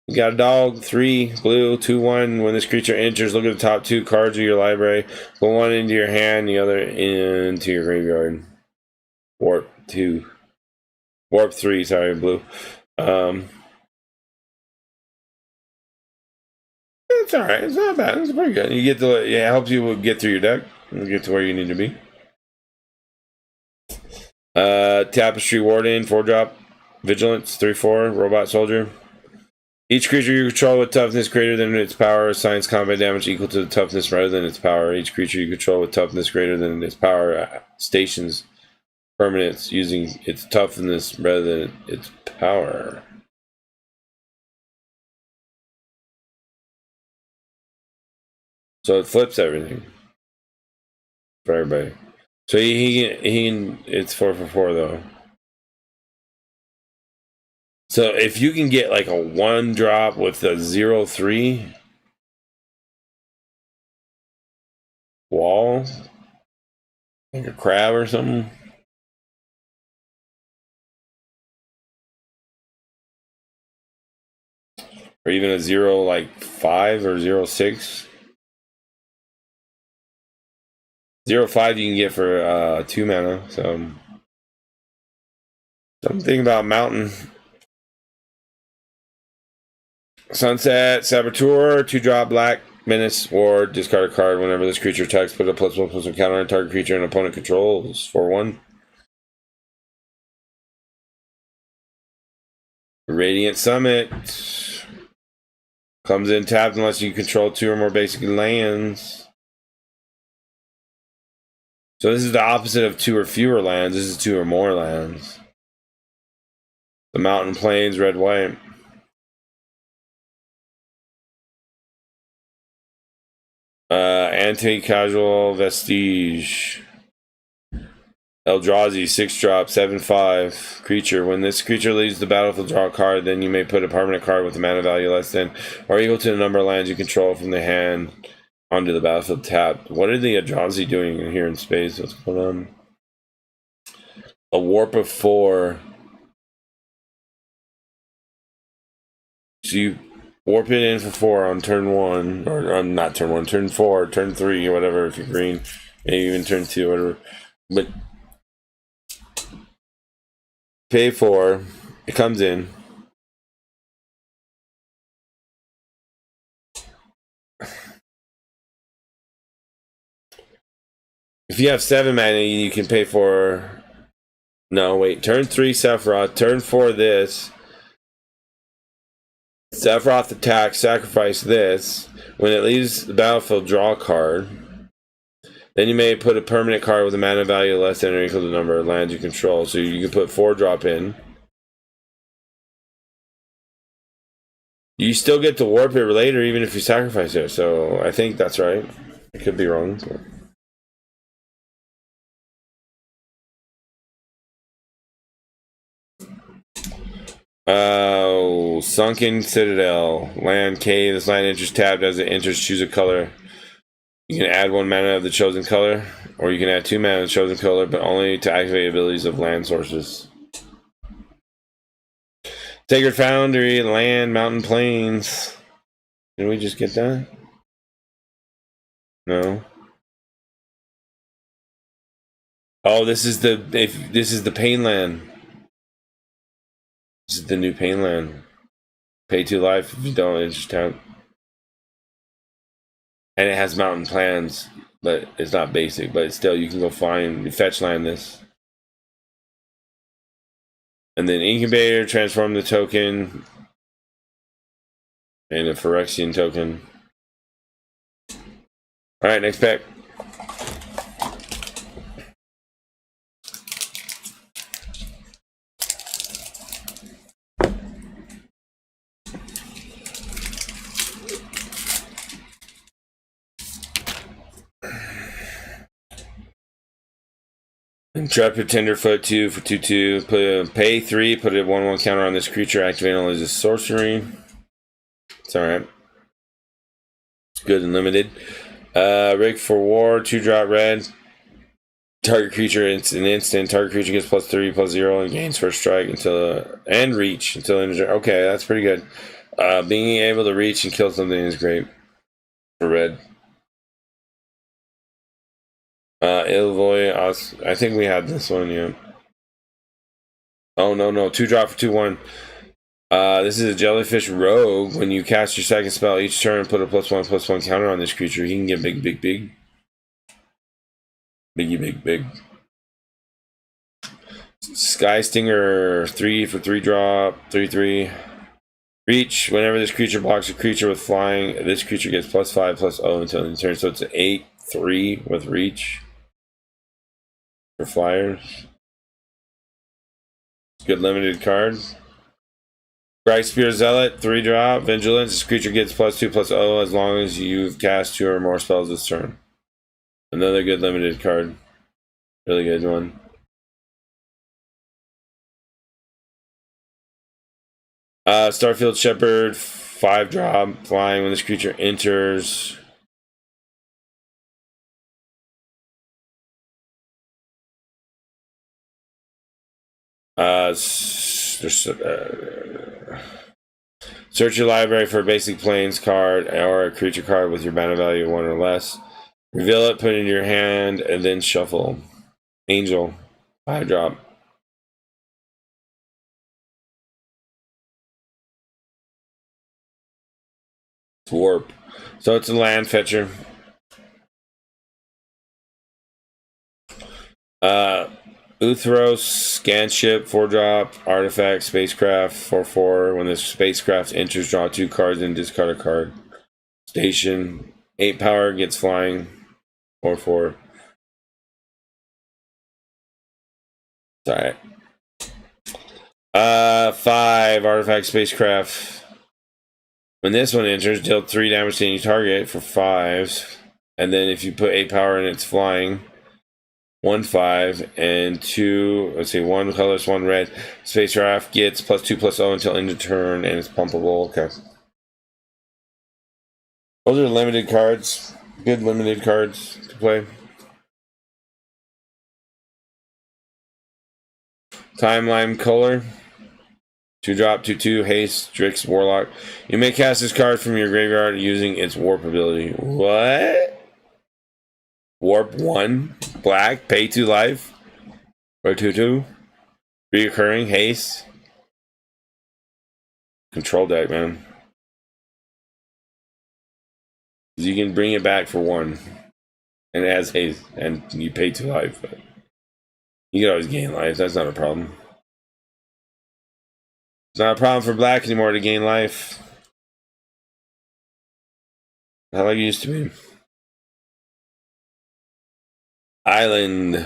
You got a dog, 3, blue, 2/1. When this creature enters, look at the top 2 cards of your library. Put 1 into your hand, the other into your graveyard. Warp 2. Warp 3, sorry, blue. It's alright, it's not bad, it's pretty good. You get to, yeah, it helps you get through your deck and get to where you need to be. Tapestry Warden, 4-drop. Vigilance, 3/4. Robot Soldier. Each creature you control with toughness greater than its power assigns combat damage equal to the toughness rather than its power. Each creature you control with toughness greater than its power stations permanents using its toughness rather than its power. So it flips everything for everybody. So he can it's 4/4 though. So if you can get like a 1-drop with a 0/3 wall, like a crab or something. Or even a 0/5 or 0/6. 0/5 you can get for 2 mana, so something about mountain. Sunset Saboteur, 2-drop black, menace, or discard a card whenever this creature attacks. Put a +1/+1 counter on target creature and opponent controls. 4/1. Radiant Summit comes in tapped unless you control 2 or more basic lands. So this is the opposite of 2 or fewer lands. This is 2 or more lands. The Mountain Plains, red, white. Anti-casual Vestige. Eldrazi, 6-drop, 7/5 creature. When this creature leaves the battlefield, draw a card. Then you may put a permanent card with a mana value less than or equal to the number of lands you control from the hand onto the battlefield tapped. What are the Eldrazi doing here in space? What's going on? A warp of 4. So you warp it in for 4 on turn 1, or not turn 1, turn 4, turn 3, or whatever, if you're green. Maybe even turn 2, whatever. But pay 4, it comes in. If you have 7 mana, you can pay for... No, wait. Turn 3, Sephiroth. Turn 4, this. Sephiroth attack, sacrifice this. When it leaves the battlefield, draw a card. Then you may put a permanent card with a mana value less than or equal to the number of lands you control. So you can put 4 drop in. You still get to warp it later even if you sacrifice it. So I think that's right. I could be wrong. But... Sunken Citadel. Land cave. This land enters tabbed. As it enters, choose a color. You can add 1 mana of the chosen color, or you can add 2 mana of the chosen color, but only to activate abilities of land sources. Sacred Foundry, land, mountain, plains. Did we just get that? No. Oh, this is the pain land. This is the new pain land. Pay 2 life if you don't, it's just out. And it has mountain plans, but it's not basic. But still, you can go fetch land this. And then Incubator, transform the token. And a Phyrexian token. Alright, next pack. Intrepid Tenderfoot 2 for 2/2. Put a pay 3. Put a 1/1 counter on this creature. Activate only as a sorcery. It's alright. It's good and limited. Rig for War. 2-drop red. Target creature. It's an instant. Target creature gets +3/+0 and gains first strike until and reach until end of turn. Okay, that's pretty good. Being able to reach and kill something is great for red. Ilvoy, I think we had this one, yeah. Oh, no. 2-drop for 2/1. This is a Jellyfish Rogue. When you cast your second spell each turn, put a +1/+1 counter on this creature. He can get big. Big. Sky Stinger, 3 for 3-drop, 3/3. Reach. Whenever this creature blocks a creature with flying, this creature gets +5/+0 until end of turn. So it's an 8/3 with reach. For flyers. Good limited card. Bright Spear Zealot, 3-drop. Vigilance. This creature gets +2/+0 as long as you've cast 2 or more spells this turn. Another good limited card. Really good one. Starfield Shepherd, 5-drop. Flying when this creature enters. Search your library for a basic plains card or a creature card with your mana value 1 or less. Reveal it, put it in your hand, and then shuffle. Angel, 5-drop. Warp. So it's a land fetcher. Uthros, scan ship, 4-drop, artifact, spacecraft, 4/4. When the spacecraft enters, draw 2 cards and discard a card. Station, 8 power, gets flying, 4/4. Alright. 5, artifact, spacecraft. When this one enters, deal 3 damage to any target for 5s. And then if you put 8 power and it's flying, 1/5 and 2. Let's see, 1 colorless, 1 red. Spacecraft gets +2/+0 until end of turn, and it's pumpable. Okay. Those are limited cards. Good limited cards to play. Timeline color. 2-drop, 2/2, haste, Strix, Warlock. You may cast this card from your graveyard using its warp ability. What? Warp 1, black, pay 2 life. Or 2/2. Reoccurring, haste. Control deck, man. You can bring it back for 1. And it has haste. And you pay 2 life. But you can always gain life. That's not a problem. It's not a problem for black anymore to gain life. Not like it used to be. Island.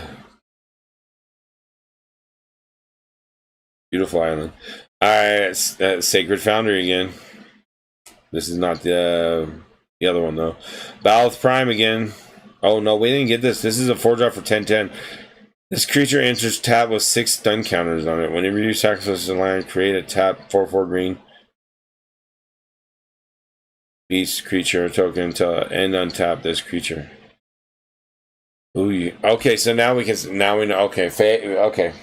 Beautiful island. Alright, Sacred Foundry again. This is not the other one though. Baloth Prime again. Oh no, we didn't get this. This is a 4-drop for 10/10. This creature enters tap with 6 stun counters on it. Whenever you sacrifice a land, create a tap 4/4 green beast creature token until end untap this creature. Ooh, okay, so now we know. Okay, okay.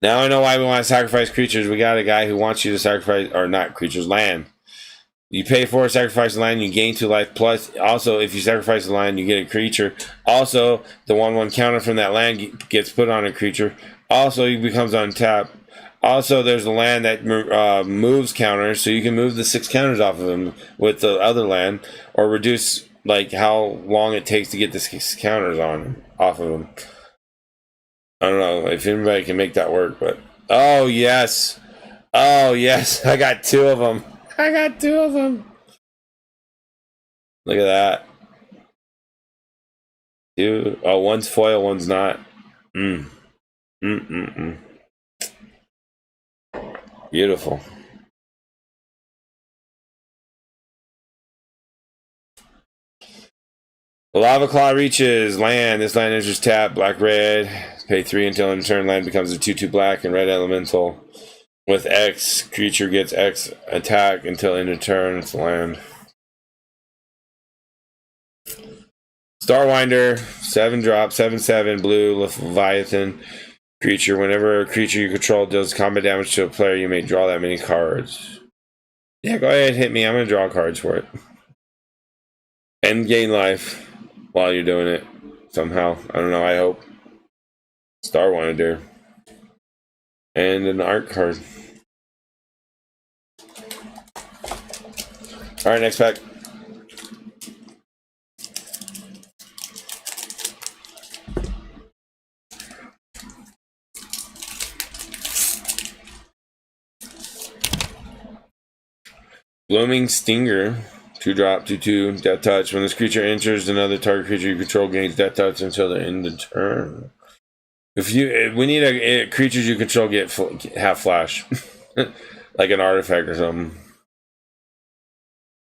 Now I know why we want to sacrifice creatures. We got a guy who wants you to sacrifice, or not creatures, land. You pay for sacrifice land, you gain 2 life. Plus, also, if you sacrifice the land, you get a creature. Also, the 1/1 counter from that land gets put on a creature. Also, he becomes untapped. Also, there's a land that moves counters, so you can move the 6 counters off of him with the other land, or reduce like how long it takes to get the 6 counters off of him. I don't know if anybody can make that work, but oh yes, I got 2 of them. Look at that. 2. Oh, one's foil, one's not. Beautiful. The Lava Claw reaches land. This land enters tap, black, red. Pay 3 until in turn land becomes a 2/2 black and red elemental. With X, creature gets X attack until end of turn. It's land. Starwinder, 7-drop, 7/7, blue, Leviathan. Creature. Whenever a creature you control does combat damage to a player, you may draw that many cards. Yeah, go ahead, hit me. I'm going to draw cards for it. And gain life while you're doing it. Somehow. I don't know, I hope. Starwinder. And an art card. Alright, next pack. Blooming Stinger. 2-drop, 2/2, Death Touch. When this creature enters, another target creature you control gains Death Touch until the end of turn. We need a creatures you control have flash, like an artifact or something.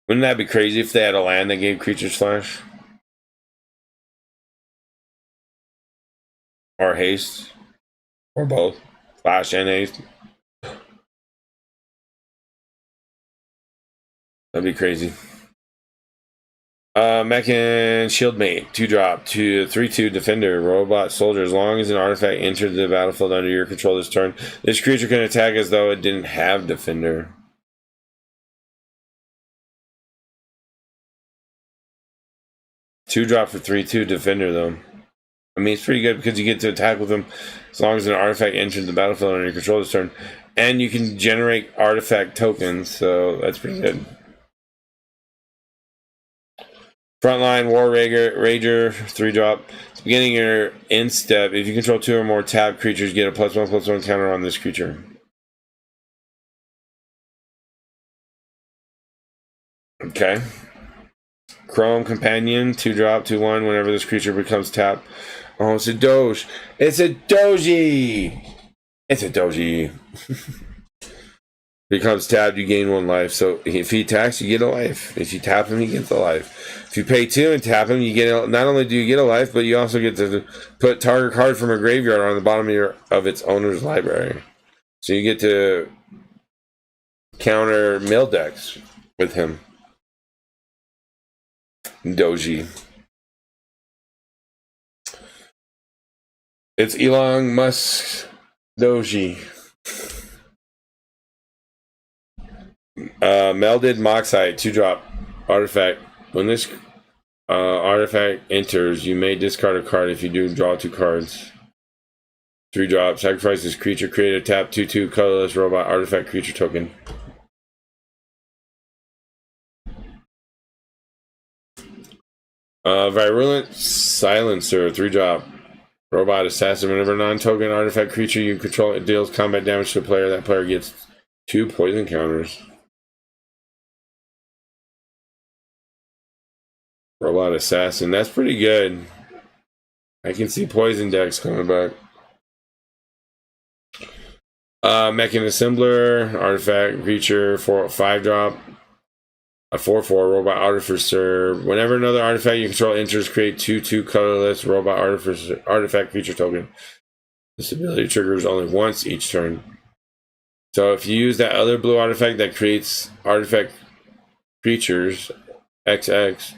Wouldn't that be crazy if they had a land that gave creatures flash or haste, or both, flash and haste? That'd be crazy. Mechan Shieldmate, 2-drop, 3/2 Defender, Robot Soldier. As long as an artifact enters the battlefield under your control this turn, this creature can attack as though it didn't have Defender. Two-drop for 3/2 Defender, though. I mean, it's pretty good because you get to attack with them as long as an artifact enters the battlefield under your control this turn, and you can generate artifact tokens, so that's pretty good. Frontline War Rager, 3-drop. At the beginning of your end step, if you control 2 or more tapped creatures, get a +1/+1 counter on this creature. Okay. Chrome Companion, 2-drop, 2/1. Whenever this creature becomes tapped. Oh, it's a Doge. It's a Doji! It's a Doji. Becomes tapped, you gain 1 life. So if he attacks, you get a life. If you tap him, he gets a life. If you pay 2 and tap him, you get not only do you get a life, but you also get to put target card from a graveyard on the bottom of its owner's library. So you get to counter mill decks with him. Doji. It's Elon Musk Doji. Melded Moxite, 2-drop artifact. When this artifact enters, you may discard a card. If you do, draw 2 cards. 3-drop, sacrifice this creature, create a tap 2/2 colorless robot artifact creature token. Virulent Silencer, 3-drop. Robot assassin. Whenever non-token artifact creature you control it deals combat damage to a player, that player gets 2 poison counters. Robot assassin. That's pretty good. I can see poison decks coming back. Mechan Assembler, artifact creature, 5-drop. A 4/4 robot artificer. Whenever another artifact you control enters, create 2/2 colorless robot artifact creature token. This ability triggers only once each turn. So if you use that other blue artifact that creates artifact creatures, XX,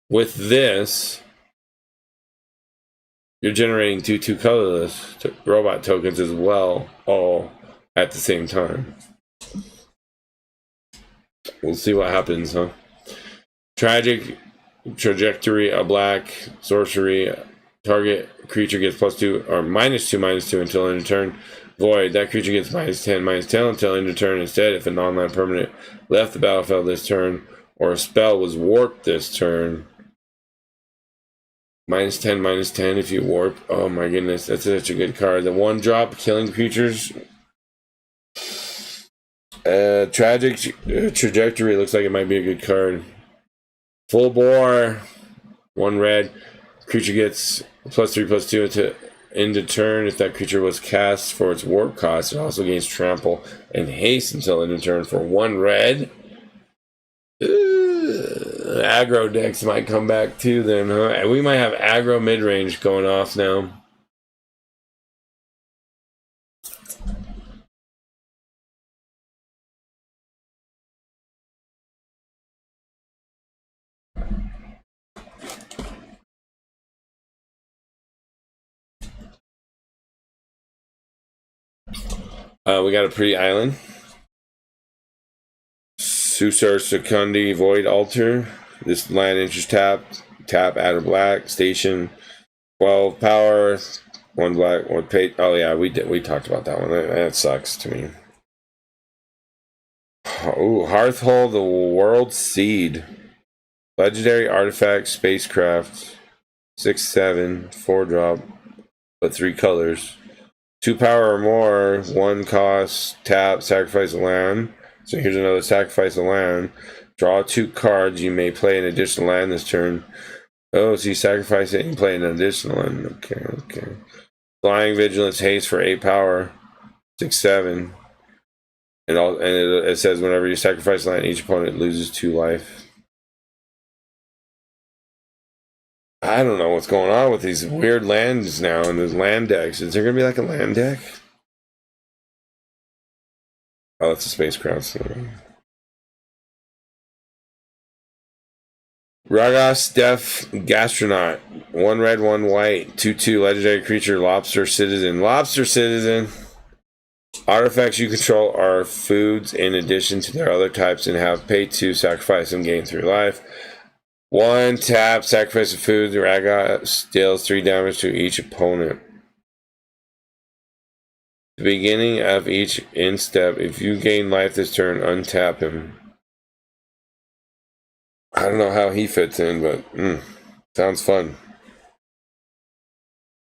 with this, you're generating 2/2 colorless robot tokens as well, all at the same time. We'll see what happens, huh? Tragic Trajectory, a black sorcery. Target creature gets +2 or -2/-2 until end of turn. Void. That creature gets -10/-10 until end of turn. Instead, if a non-land permanent left the battlefield this turn or a spell was warped this turn, -10/-10 if you warp. Oh my goodness, that's such a good card. The 1-drop killing creatures. Tragic Trajectory looks like it might be a good card. Full Bore, 1 red. Creature gets +3/+2 until end of turn. If that creature was cast for its warp cost, it also gains trample and haste until end of turn for 1 red. Aggro decks might come back too then, huh? And we might have aggro mid-range going off now. We got a pretty island. Susar Secundi Void Altar. This land enters tap, add a black, station, 12 power, 1 black, 1 pay. Oh yeah, we talked about that one. That sucks to me. Ooh, Hearthhold, the World Seed. Legendary artifact, spacecraft, 6/7, 4-drop, but 3 colors. 2 power or more, 1 cost, tap, sacrifice a land. So here's another sacrifice a land. Draw 2 cards. You may play an additional land this turn. Oh, so you sacrifice it and play an additional land. Okay. Flying Vigilance Haste for 8 power, 6/7. And it says whenever you sacrifice land, each opponent loses 2 life. I don't know what's going on with these weird lands now and these land decks. Is there gonna be like a land deck? Oh, that's a spacecraft. So. Ragas Deaf Gastronaut. 1 red, 1 white. 2/2 legendary creature, Lobster Citizen. Lobster Citizen. Artifacts you control are foods in addition to their other types and have pay 2, sacrifice them, gain 3 life. 1 tap, sacrifice a food. Ragas deals 3 damage to each opponent. The beginning of each end step, if you gain life this turn, untap him. I don't know how he fits in, but sounds fun.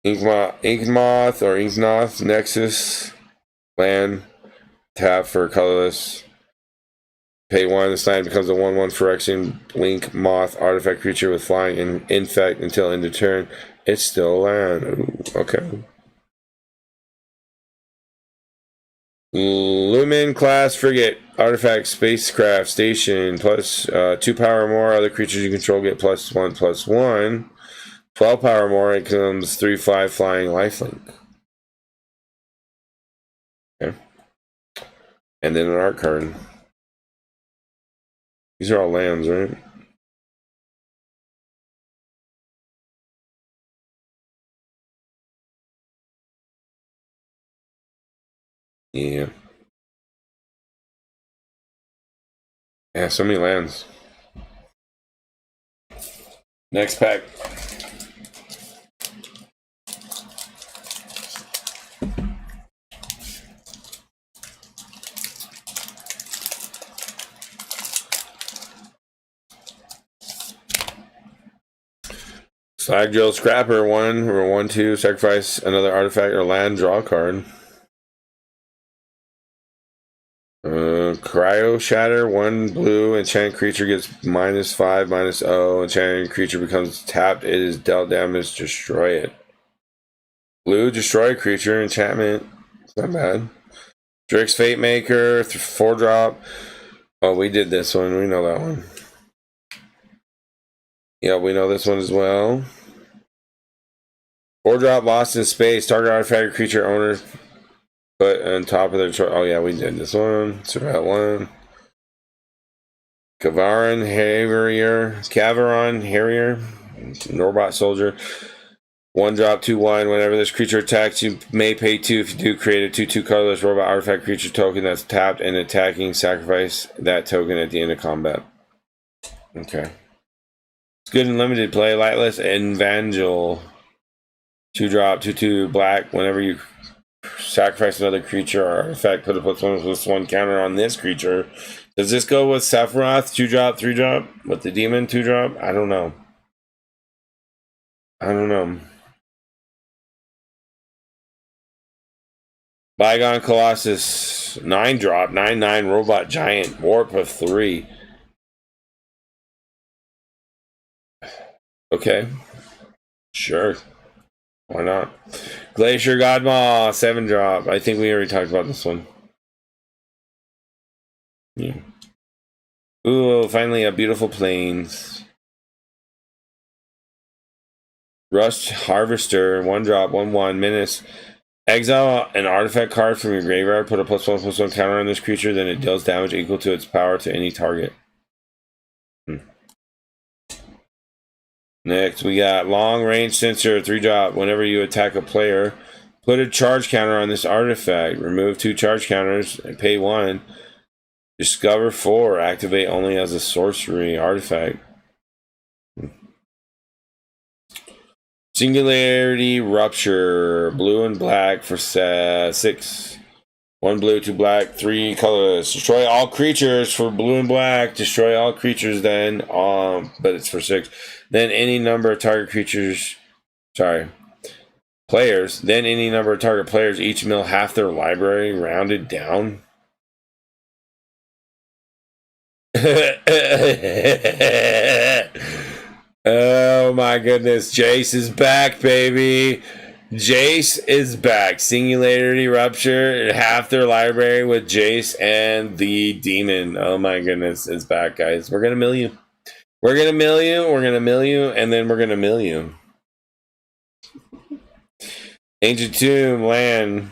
Inkmoth or Inknoth Nexus. Land. Tap for colorless. Pay 1. This land becomes a 1/1 Phyrexian Blink Moth artifact creature with flying and infect until end of turn. It's still a land. Ooh, okay. Lumen class frigate artifact spacecraft station plus 2 power or more. Other creatures you control get +1/+1. 12 power or more. It comes 3/5 flying lifelink. Okay. And then an art card. These are all lands, right? Yeah. Yeah, so many lands. Next pack. Slag Drill Scrapper, 1 or 1/2, sacrifice another artifact or land, draw a card. Cryo Shatter, 1 blue, enchant creature gets -5, -0. Enchanted creature becomes tapped, it is dealt damage, destroy it. Blue, destroy creature, enchantment. It's not bad. Drix Fate Maker, 4-drop. Oh, we did this one, we know that one. Yeah, we know this one as well. 4-drop, Lost in Space, target artifact or creature owner put on top of their choice. Oh yeah, we did this one. Survival 1. Kavaran Harrier, Norbot Soldier. 1-drop, 2/1. Whenever this creature attacks, you may pay 2. If you do, create a 2/2 colorless robot artifact creature token that's tapped and attacking. Sacrifice that token at the end of combat. Okay. It's good in limited play. Lightless Evangel. 2-drop, 2/2 black. Whenever you sacrifice another creature or artifact, put a +1/+1 counter on this creature. Does this go with Sephiroth? 2-drop, 3-drop? With the demon 2-drop? I don't know. Bygone Colossus, 9-drop, 9/9 robot giant, warp of 3. Okay. Sure. Why not? Glacier Godmaw, 7-drop. I think we already talked about this one. Yeah. Ooh, finally a beautiful plains. Rust Harvester, 1-drop, 1/1, menace. Exile an artifact card from your graveyard, put a +1/+1 counter on this creature, then it deals damage equal to its power to any target. Next, we got Long Range Sensor, 3-drop. Whenever you attack a player, put a charge counter on this artifact. Remove 2 charge counters and pay 1. Discover 4. Activate only as a sorcery artifact. Singularity Rupture, blue and black for 6. 1 blue, 2 black, 3 colorless. Destroy all creatures for blue and black. Destroy all creatures then, but it's for 6. Then any number of target players. Then any number of target players each mill half their library, rounded down. Oh my goodness, Jace is back, baby. Jace is back. Singularity Rupture, half their library with Jace and the demon. Oh my goodness, it's back, guys. We're gonna mill you. We're gonna mill you, and then we're gonna mill you. Ancient Tomb, land.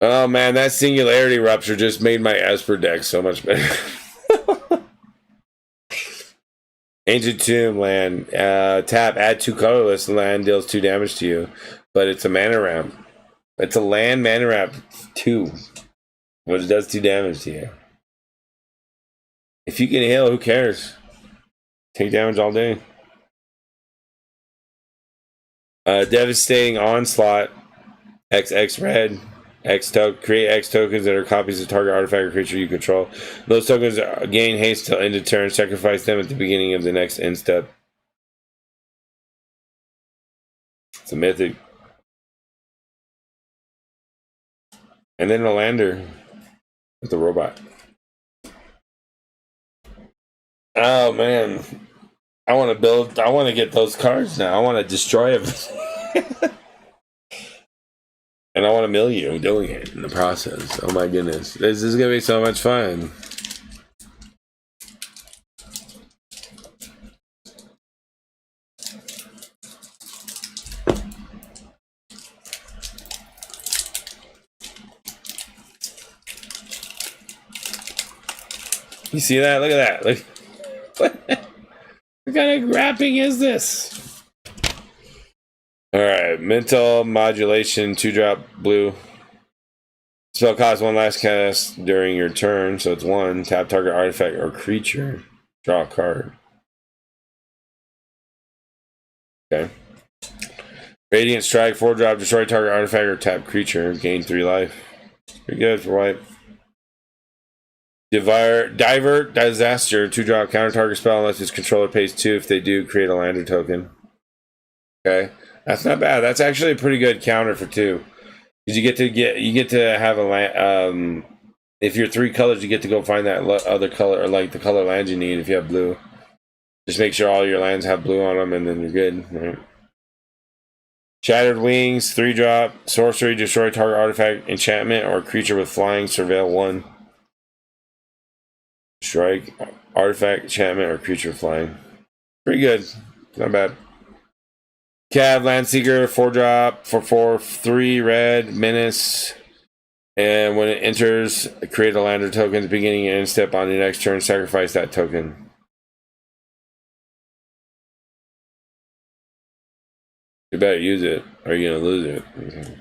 Oh man, that Singularity Rupture just made my Esper deck so much better. Ancient Tomb, land. Tap, add 2 colorless, the land deals 2 damage to you. But it's a mana ramp. It's a land mana ramp 2. But it does 2 damage to you. If you can heal, who cares? Take damage all day. Devastating Onslaught. XX red. Create X tokens that are copies of target artifact or creature you control. Those tokens gain haste till end of turn. Sacrifice them at the beginning of the next end step. It's a mythic. And then a lander with the robot. Oh man, I want to get those cards now. I want to destroy everything. And I want to mill you doing it in the process. Oh my goodness. This is going to be so much fun. You see that? Look at that. Look. What kind of wrapping is this? Alright, mental modulation, 2-drop blue. Spell costs one last cast during your turn, so it's 1. Tap target artifact or creature. Draw a card. Okay. Radiant Strike, 4-drop, destroy target artifact or tap creature. Gain 3 life. Pretty good for white. Divert Disaster, 2-drop, counter target spell unless its controller pays 2. If they do, create a lander token. Okay, that's not bad. That's actually a pretty good counter for 2. Because you get to have a land. If you're 3 colors, you get to go find that other color, or like the color land you need. If you have blue, just make sure all your lands have blue on them, and then you're good. Right? Shattered Wings, 3-drop, sorcery, destroy target artifact, enchantment, or creature with flying. Surveil 1. Strike, artifact, enchantment, or creature flying. Pretty good. Not bad. Cav, Landseeker, 4-drop, for 4/3 red, menace. And when it enters, create a lander token at the beginning and end step on your next turn. Sacrifice that token. You better use it, or you're going to lose it. Okay.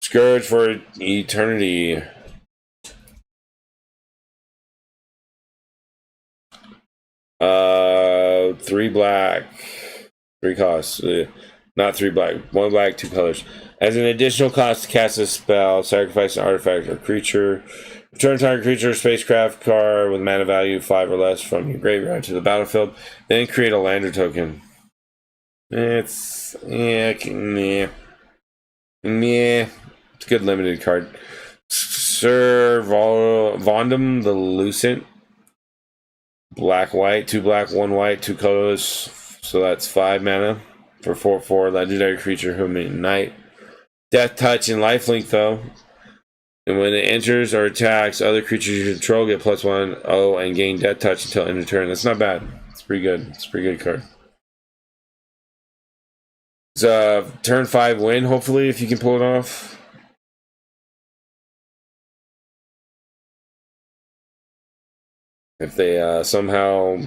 Scourge for eternity. Three black, 3 costs. Not 3 black, 1 black, 2 colors. As an additional cost to cast a spell, sacrifice an artifact or creature. Return target creature or spacecraft card with mana value 5 or less from your graveyard to the battlefield. Then create a lander token. It's It's a good limited card. Sir Vondum the Lucent. Black, white, 2 black, 1 white, 2 colors. So that's 5 mana for 4/4 legendary creature who may knight. Death touch and lifelink though. And when it enters or attacks, other creatures you control get +1/0 and gain death touch until end of turn. That's not bad. It's pretty good. It's a pretty good card. It's a turn 5 win, hopefully, if you can pull it off. If they somehow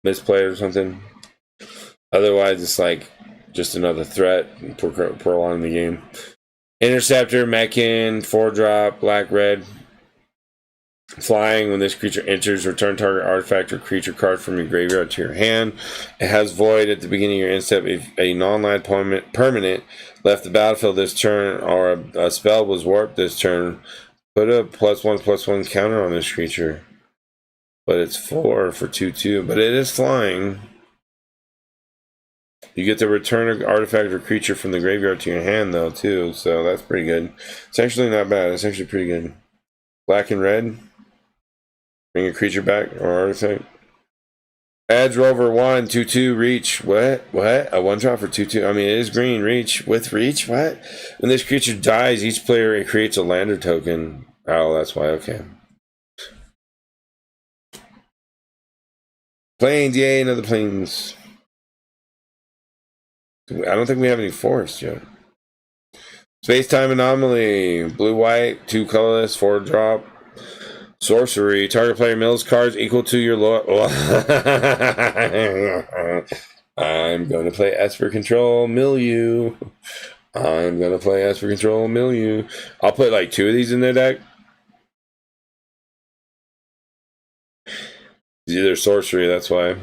misplay it or something. Otherwise, it's like just another threat and prolong the game. Interceptor, Mechan, 4-drop, black, red. Flying, when this creature enters, return target artifact or creature card from your graveyard to your hand. It has void at the beginning of your end step. If a non-land permanent left the battlefield this turn or a spell was warped this turn, put a +1/+1 counter on this creature. But it's 4 for 2/2. But it is flying. You get to return an artifact or creature from the graveyard to your hand, though, too. So that's pretty good. It's actually not bad. It's actually pretty good. Black and red. Bring a creature back or artifact. Edge Rover 1, 2/2, reach. What? A 1-drop for 2/2. I mean, it is green. Reach. With reach? What? When this creature dies, each player creates a lander token. Oh, that's why. Okay. Planes. Yay, another planes. I don't think we have any forest yet. Space-time anomaly. Blue-white, 2 colorless, 4-drop. Sorcery. Target player mills cards equal to your I'm going to play Esper Control, mill you. I'm going to play Esper Control, mill you. I'll put like 2 of these in their deck. It's either sorcery, that's why.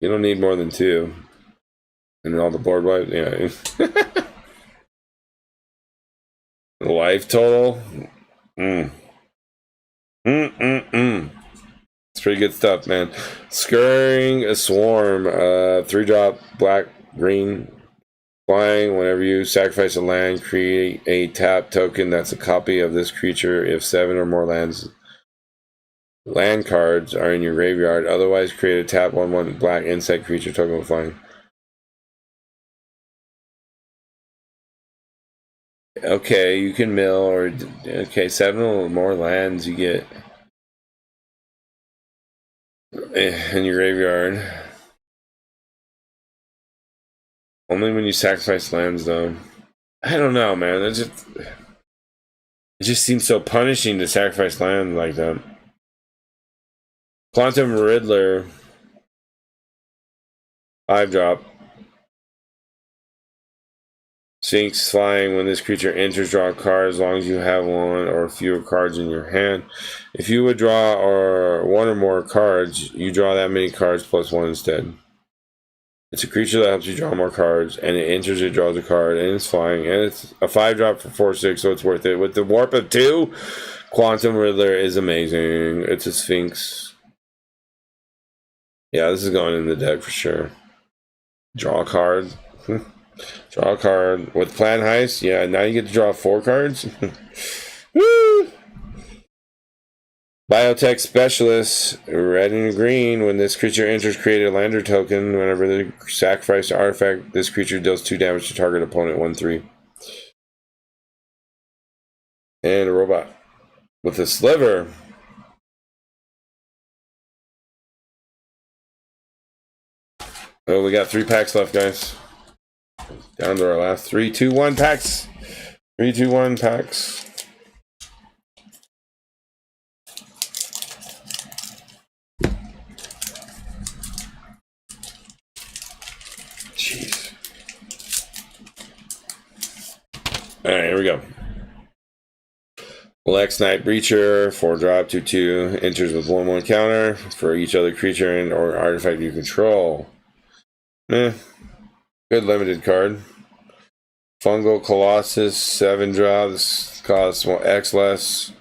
You don't need more than 2. And all the board wipes, yeah. Life total. It's pretty good stuff, man. Scurrying a Swarm, 3-drop, black, green, flying. Whenever you sacrifice a land, create a tap token that's a copy of this creature. If 7 or more land cards are in your graveyard, otherwise create a tap 1/1 black insect creature token with flying. Okay, you can mill, or okay, 7 or more lands you get in your graveyard. Only when you sacrifice lands, though. I don't know, man. It just seems so punishing to sacrifice land like that. Quantum Riddler, 5-drop. Sphinx flying. When this creature enters, draw a card as long as you have one or fewer cards in your hand. If you would draw one or more cards, you draw that many cards plus one instead. It's a creature that helps you draw more cards, and it enters, it draws a card, and it's flying, and it's a 5-drop for 4/6, so it's worth it. With the warp of 2, Quantum Riddler is amazing. It's a Sphinx. Yeah, this is going in the deck for sure. Draw a card. Draw a card. With Plan Heist, yeah, now you get to draw 4 cards. Woo! Biotech Specialist, red and green. When this creature enters, create a lander token. Whenever they sacrifice an artifact, this creature deals 2 damage to target opponent, 1/3. And a robot with a sliver. Oh, we got 3 packs left, guys. Down to our last 3, 2, 1 packs. 3, 2, 1 packs. Jeez. Alright, here we go. Lex Knight Breacher, 4-drop, 2/2, enters with 1/1 counter for each other creature and or artifact you control. Good limited card. Fungal Colossus, 7-drop. This costs X less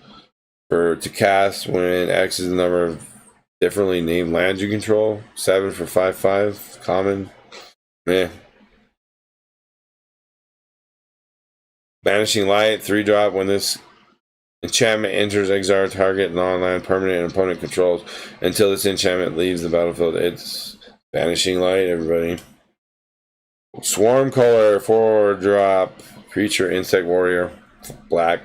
to cast when X is the number of differently named lands you control. 7 for 5/5, common. Banishing Light, 3-drop. When this enchantment enters, exile target non-land permanent and opponent controls until this enchantment leaves the battlefield. It's Banishing Light, everybody. Swarm Color, 4-drop. Creature, Insect Warrior, black.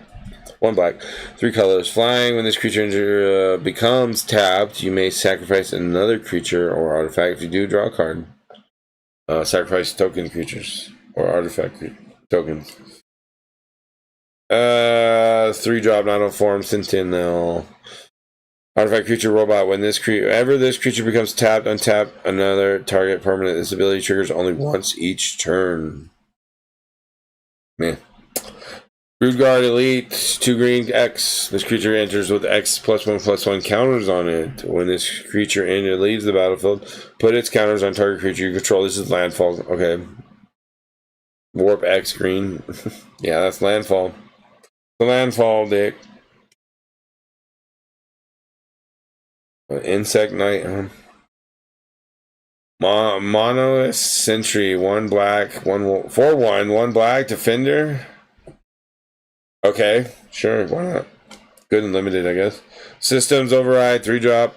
1 black. 3 colors. Flying. When this creature becomes tapped, you may sacrifice another creature or artifact. If you do, draw a card. Sacrifice token creatures or artifact tokens. 3-drop, not on form, Sentinel. Artifact creature robot. When this creature becomes tapped, untap another target permanent. This ability triggers only once each turn. Man. Broodguard Elite, 2 green, X. This creature enters with X +1/+1 counters on it. When this creature leaves the battlefield, put its counters on target creature you control. This is landfall. Okay. Warp X green. Yeah, that's landfall. The landfall, dick. Insect Knight. Monolith Sentry, 1 black, 4/1, 1 black, Defender. Okay, sure, why not? Good and limited, I guess. Systems Override, 3-drop.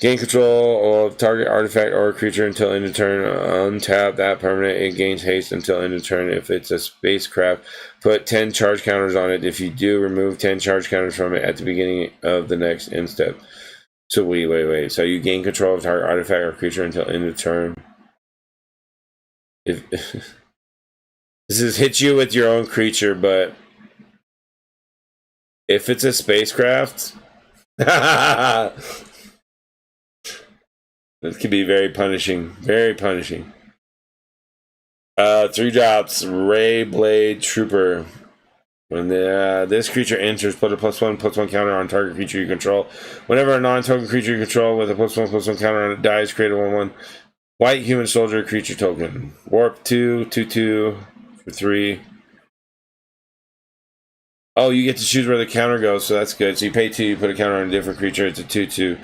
Gain control of target artifact or creature until end of turn. Untap that permanent. It gains haste until end of turn. If it's a spacecraft, put 10 charge counters on it. If you do, remove 10 charge counters from it at the beginning of the next end step. So wait. So you gain control of target artifact or creature until end of turn. If this is hit you with your own creature, but if it's a spacecraft, this could be very punishing. Very punishing. 3 drops. Ray Blade Trooper. When this creature enters, put a +1/+1 counter on target creature you control. Whenever a non-token creature you control with a +1/+1 counter on it dies, create a 1/1 white human soldier creature token. Warp 2, 2/2 for 3. Oh, you get to choose where the counter goes, so that's good. So you pay 2, you put a counter on a different creature. It's a 2/2.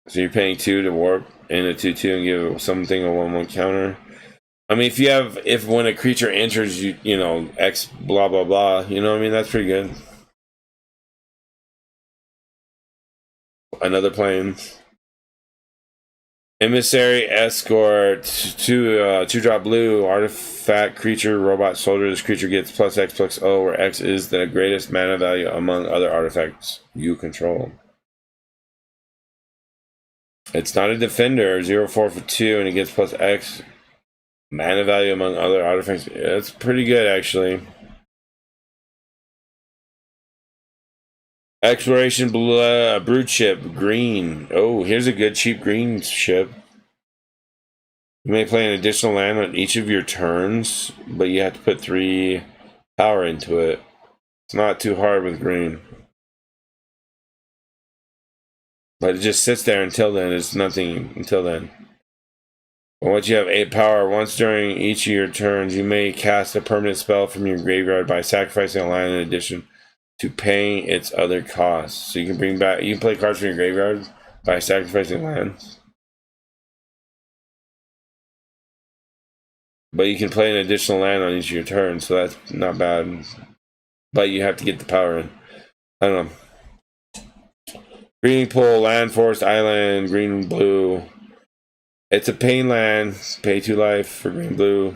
So you're paying 2 to warp and a 2/2 and give something a 1/1 counter. I mean, if when a creature enters, you know, X blah blah blah, you know what I mean? That's pretty good. Another plane. Emissary Escort, 2-drop blue, artifact creature, robot soldier. This creature gets +X/+O, where X is the greatest mana value among other artifacts you control. It's not a defender, 0/4 for 2, and it gets +X mana value among other artifacts. That's pretty good, actually. Exploration Brood Ship, green. Oh, here's a good cheap green ship. You may play an additional land on each of your turns, but you have to put 3 power into it. It's not too hard with green. But it just sits there until then. It's nothing until then. But once you have 8 power, once during each of your turns, you may cast a permanent spell from your graveyard by sacrificing a land in addition to paying its other costs. So you can bring back, you can play cards from your graveyard by sacrificing lands. But you can play an additional land on each of your turns, so that's not bad. But you have to get the power in. I don't know. Green pool, land, forest, island, green, blue. It's a pain land. Pay 2 life for green, blue.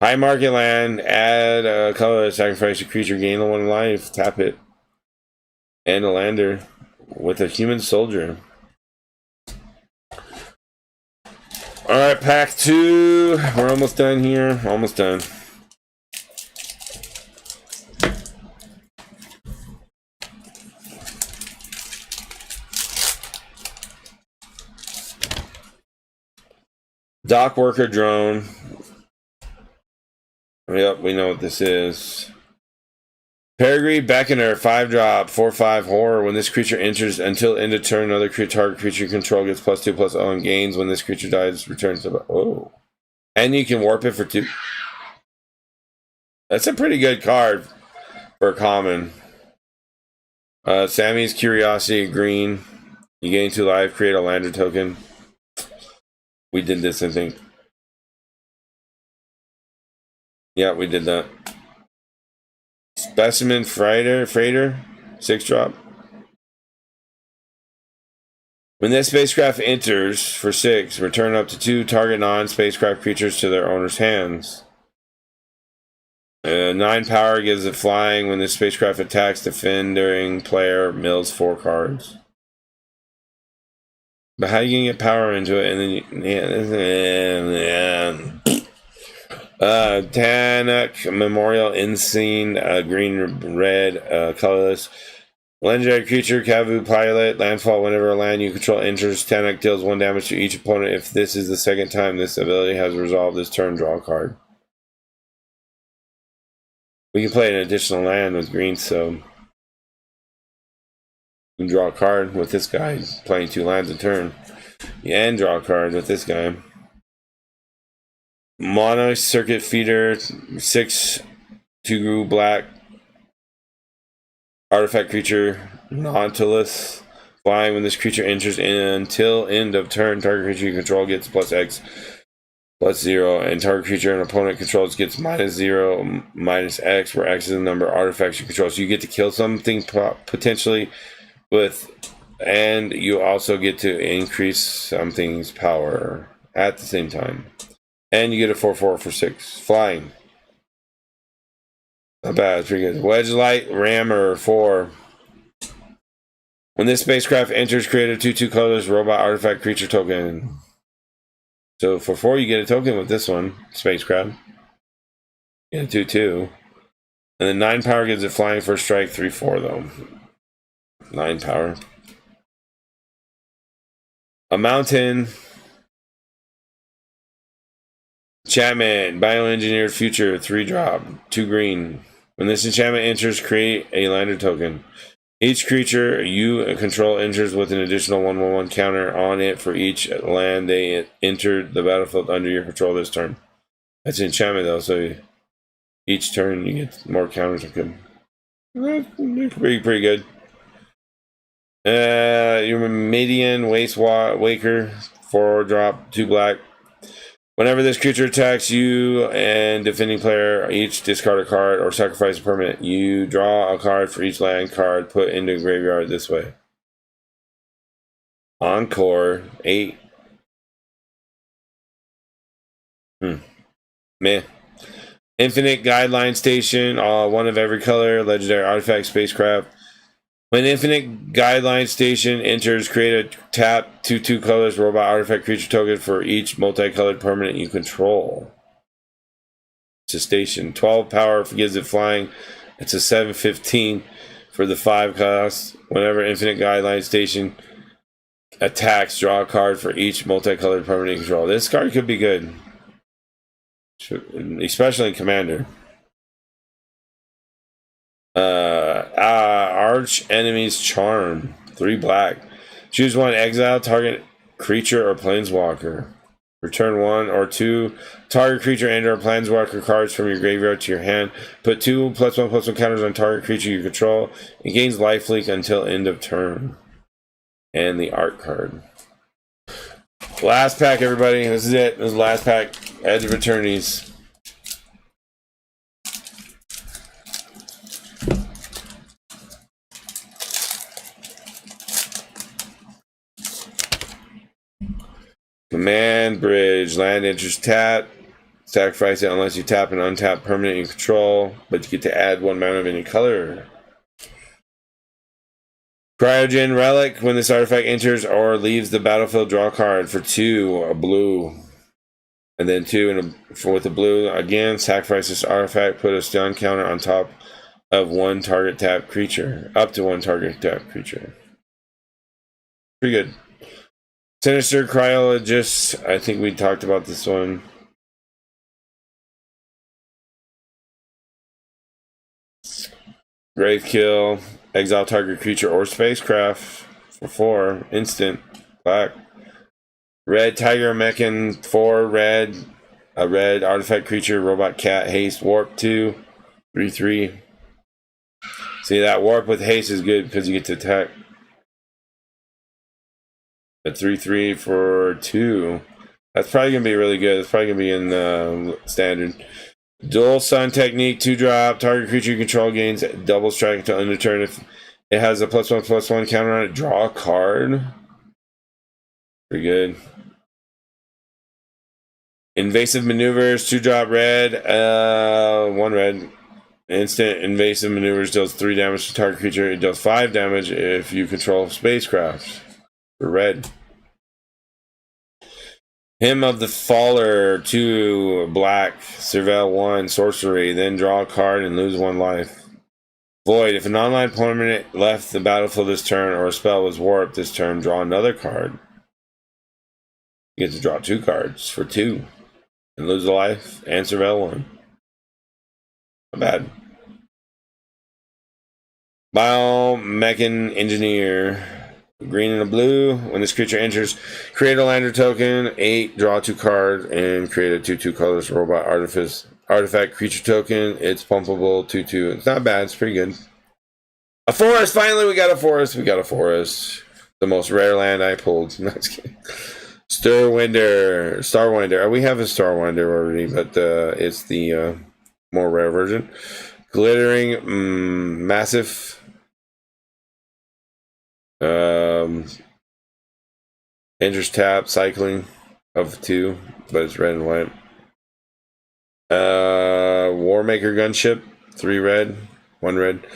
High market land. Add a color, sacrifice a creature, gain 1 life. Tap it. And a lander with a human soldier. Alright, pack 2. We're almost done here. Almost done. Dock worker drone. Yep, we know what this is. Peregrine Beckoner, 5-drop, 4/5 horror. When this creature enters until end of turn, another target creature you control gets +2/+0 and gains. When this creature dies, returns to. Oh. And you can warp it for 2. That's a pretty good card for a common. Sammy's Curiosity, green. You gain 2 life, create a lander token. We did this, I think. Yeah, we did that. Specimen Freighter, 6-drop. When this spacecraft enters for 6, return up to 2 target non-spacecraft creatures to their owner's hands. 9 power gives it flying. When this spacecraft attacks, defending player mills 4 cards. But how are you gonna get power into it? And then Tannock Memorial Insane, green, red, colorless. Legendary creature, Kavu Pilot, landfall. Whenever a land you control enters, Tannock deals 1 damage to each opponent. If this is the second time this ability has resolved this turn, draw a card. We can play an additional land with green, so you can draw a card with this guy playing 2 lands a turn. And draw a card with this guy. Mono Circuit Feeder, 6, 2 black. Artifact creature, Nautilus. Flying. When this creature enters until end of turn, target creature you control gets +X, +0, and target creature an opponent controls gets -0, -X, where X is the number of artifacts you control. So you get to kill something potentially with, and you also get to increase something's power at the same time. And you get a 4/4 for 6. Flying. Not bad, it's pretty good. Wedge Light Rammer, 4. When this spacecraft enters, create a 2/2 colorless robot artifact creature token. So for 4, you get a token with this one, spacecraft. You get a 2/2. And then 9 power gives it flying for strike, 3/4 though. 9 power. A mountain. Enchantment, bioengineered future, 3-drop, 2 green. When this enchantment enters, create a lander token. Each creature you control enters with an additional 1/1 counter on it for each land they entered the battlefield under your control this turn. That's an enchantment though, so each turn you get more counters token. Pretty good. Your Median Waste Waker, 4-drop, 2 black. Whenever this creature attacks you and defending player, each discard a card or sacrifice a permanent. You draw a card for each land card put into the graveyard this way. Encore, 8. Meh. Infinite Guideline Station, 1 of every color, legendary artifact, spacecraft. When Infinite Guideline Station enters, create a tap 2/2 colors robot artifact creature token for each multicolored permanent you control. It's a station. 12 power gives it flying. It's a 7/15 for the 5 cost. Whenever Infinite Guideline Station attacks, draw a card for each multicolored permanent you control. This card could be good, especially in Commander. Arch Enemy's Charm, 3 black. Choose one, exile target creature or planeswalker. Return 1 or 2 target creature and or planeswalker cards from your graveyard to your hand. Put 2 +1/+1 counters on target creature you control. It gains lifelink until end of turn. And the art card. Last pack, everybody. This is it. This is the last pack. Edge of Eternities. Command Bridge. Land enters tap. Sacrifice it unless you tap an untap permanent you control, but you get to add 1 mana of any color. Cryogen Relic. When this artifact enters or leaves the battlefield, draw a card for 2, a blue. And then 2 with a blue. Again, sacrifice this artifact, put a stun counter on top of 1 target tap creature. Up to 1 target tap creature. Pretty good. Sinister Cryologist. I think we talked about this one. Gravekill. Exile target creature or spacecraft for 4. Instant. Black. Red Tiger Mechan. 4 red. A red artifact creature. Robot cat. Haste. Warp 2. 3/3. See, that warp with haste is good because you get to attack. A 3/3 for 2. That's probably going to be really good. It's probably going to be in standard. Dual Sun Technique, 2-drop. Target creature you control gains double strike until end of turn. If it has a +1/+1 counter on it, draw a card. Pretty good. Invasive Maneuvers, 2-drop red. 1 red. Instant Invasive Maneuvers deals 3 damage to target creature. It deals 5 damage if you control spacecraft. For red. Hymn of the Faller, 2 black, surveil 1 sorcery, then draw a card and lose 1 life. Void, if an online permanent left the battlefield this turn or a spell was warped this turn, draw another card. You get to draw 2 cards for 2 and lose a life and surveil 1. Not bad. Biomechan Engineer. Green and a blue. When this creature enters, create a lander token, 8, draw 2 cards, and create a 2/2 colorless robot artifact creature token. It's pumpable, 2/2. It's not bad, it's pretty good. A forest! Finally, we got a forest. We got a forest. The most rare land I pulled. No, just kidding. Starwinder. We have a Starwinder already, but it's the more rare version. Glittering, massive. Enters tap, cycling of 2, but it's red and white. Warmaker Gunship, 3 red, 1 red.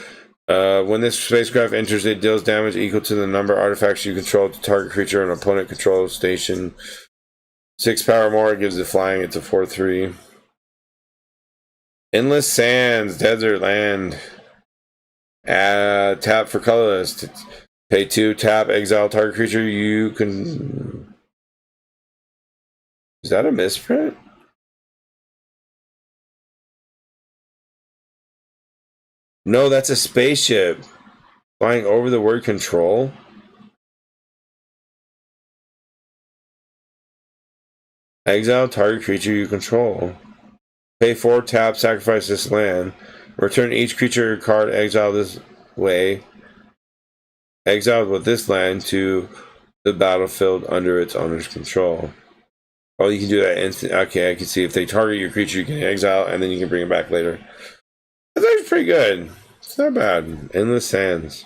When this spacecraft enters, it deals damage equal to the number of artifacts you control to target creature an opponent controls station. 6 power more, it gives it flying, it's a 4/3. Endless Sands, Desert Land. Tap for colorless. Pay 2, tap, exile target creature you can... Is that a misprint? No, that's a spaceship. Flying over the word control. Exile target creature you control. Pay 4, tap, sacrifice this land. Return each creature card exiled this way. Exiled with this land to the battlefield under its owner's control. Oh, you can do that instant. Okay, I can see if they target your creature, you can exile, and then you can bring it back later. That's actually pretty good. It's not bad. Endless Sands.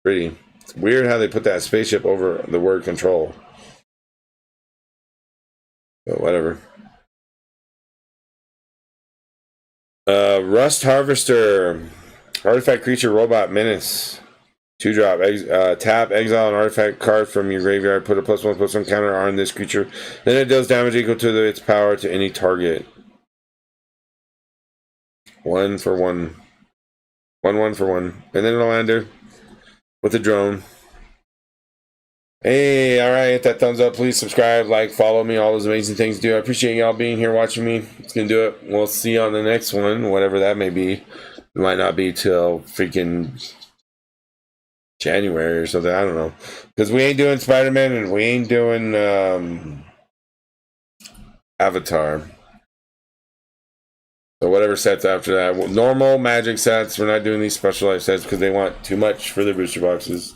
Pretty. It's weird how they put that spaceship over the word control. But whatever. Rust Harvester. Artifact creature robot menace. 2-drop. Tap, exile an artifact card from your graveyard. Put a +1/+1 counter on this creature. Then it does damage equal to its power to any target. 1 for 1. 1/1 for 1. And then a lander with a drone. Hey, all right, hit that thumbs up. Please subscribe, like, follow me, all those amazing things to do. I appreciate y'all being here watching me. It's going to do it. We'll see you on the next one, whatever that may be. It might not be till freaking January or something. I don't know. Because we ain't doing Spider-Man and we ain't doing Avatar. So whatever sets after that. Normal magic sets. We're not doing these specialized sets because they want too much for their booster boxes.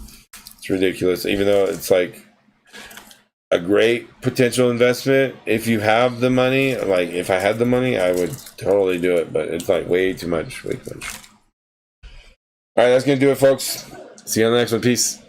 It's ridiculous. Even though it's like a great potential investment if you have the money. Like if I had the money, I would totally do it. But it's like way too much. Way too much. All right, that's going to do it, folks. See you on the next one. Peace.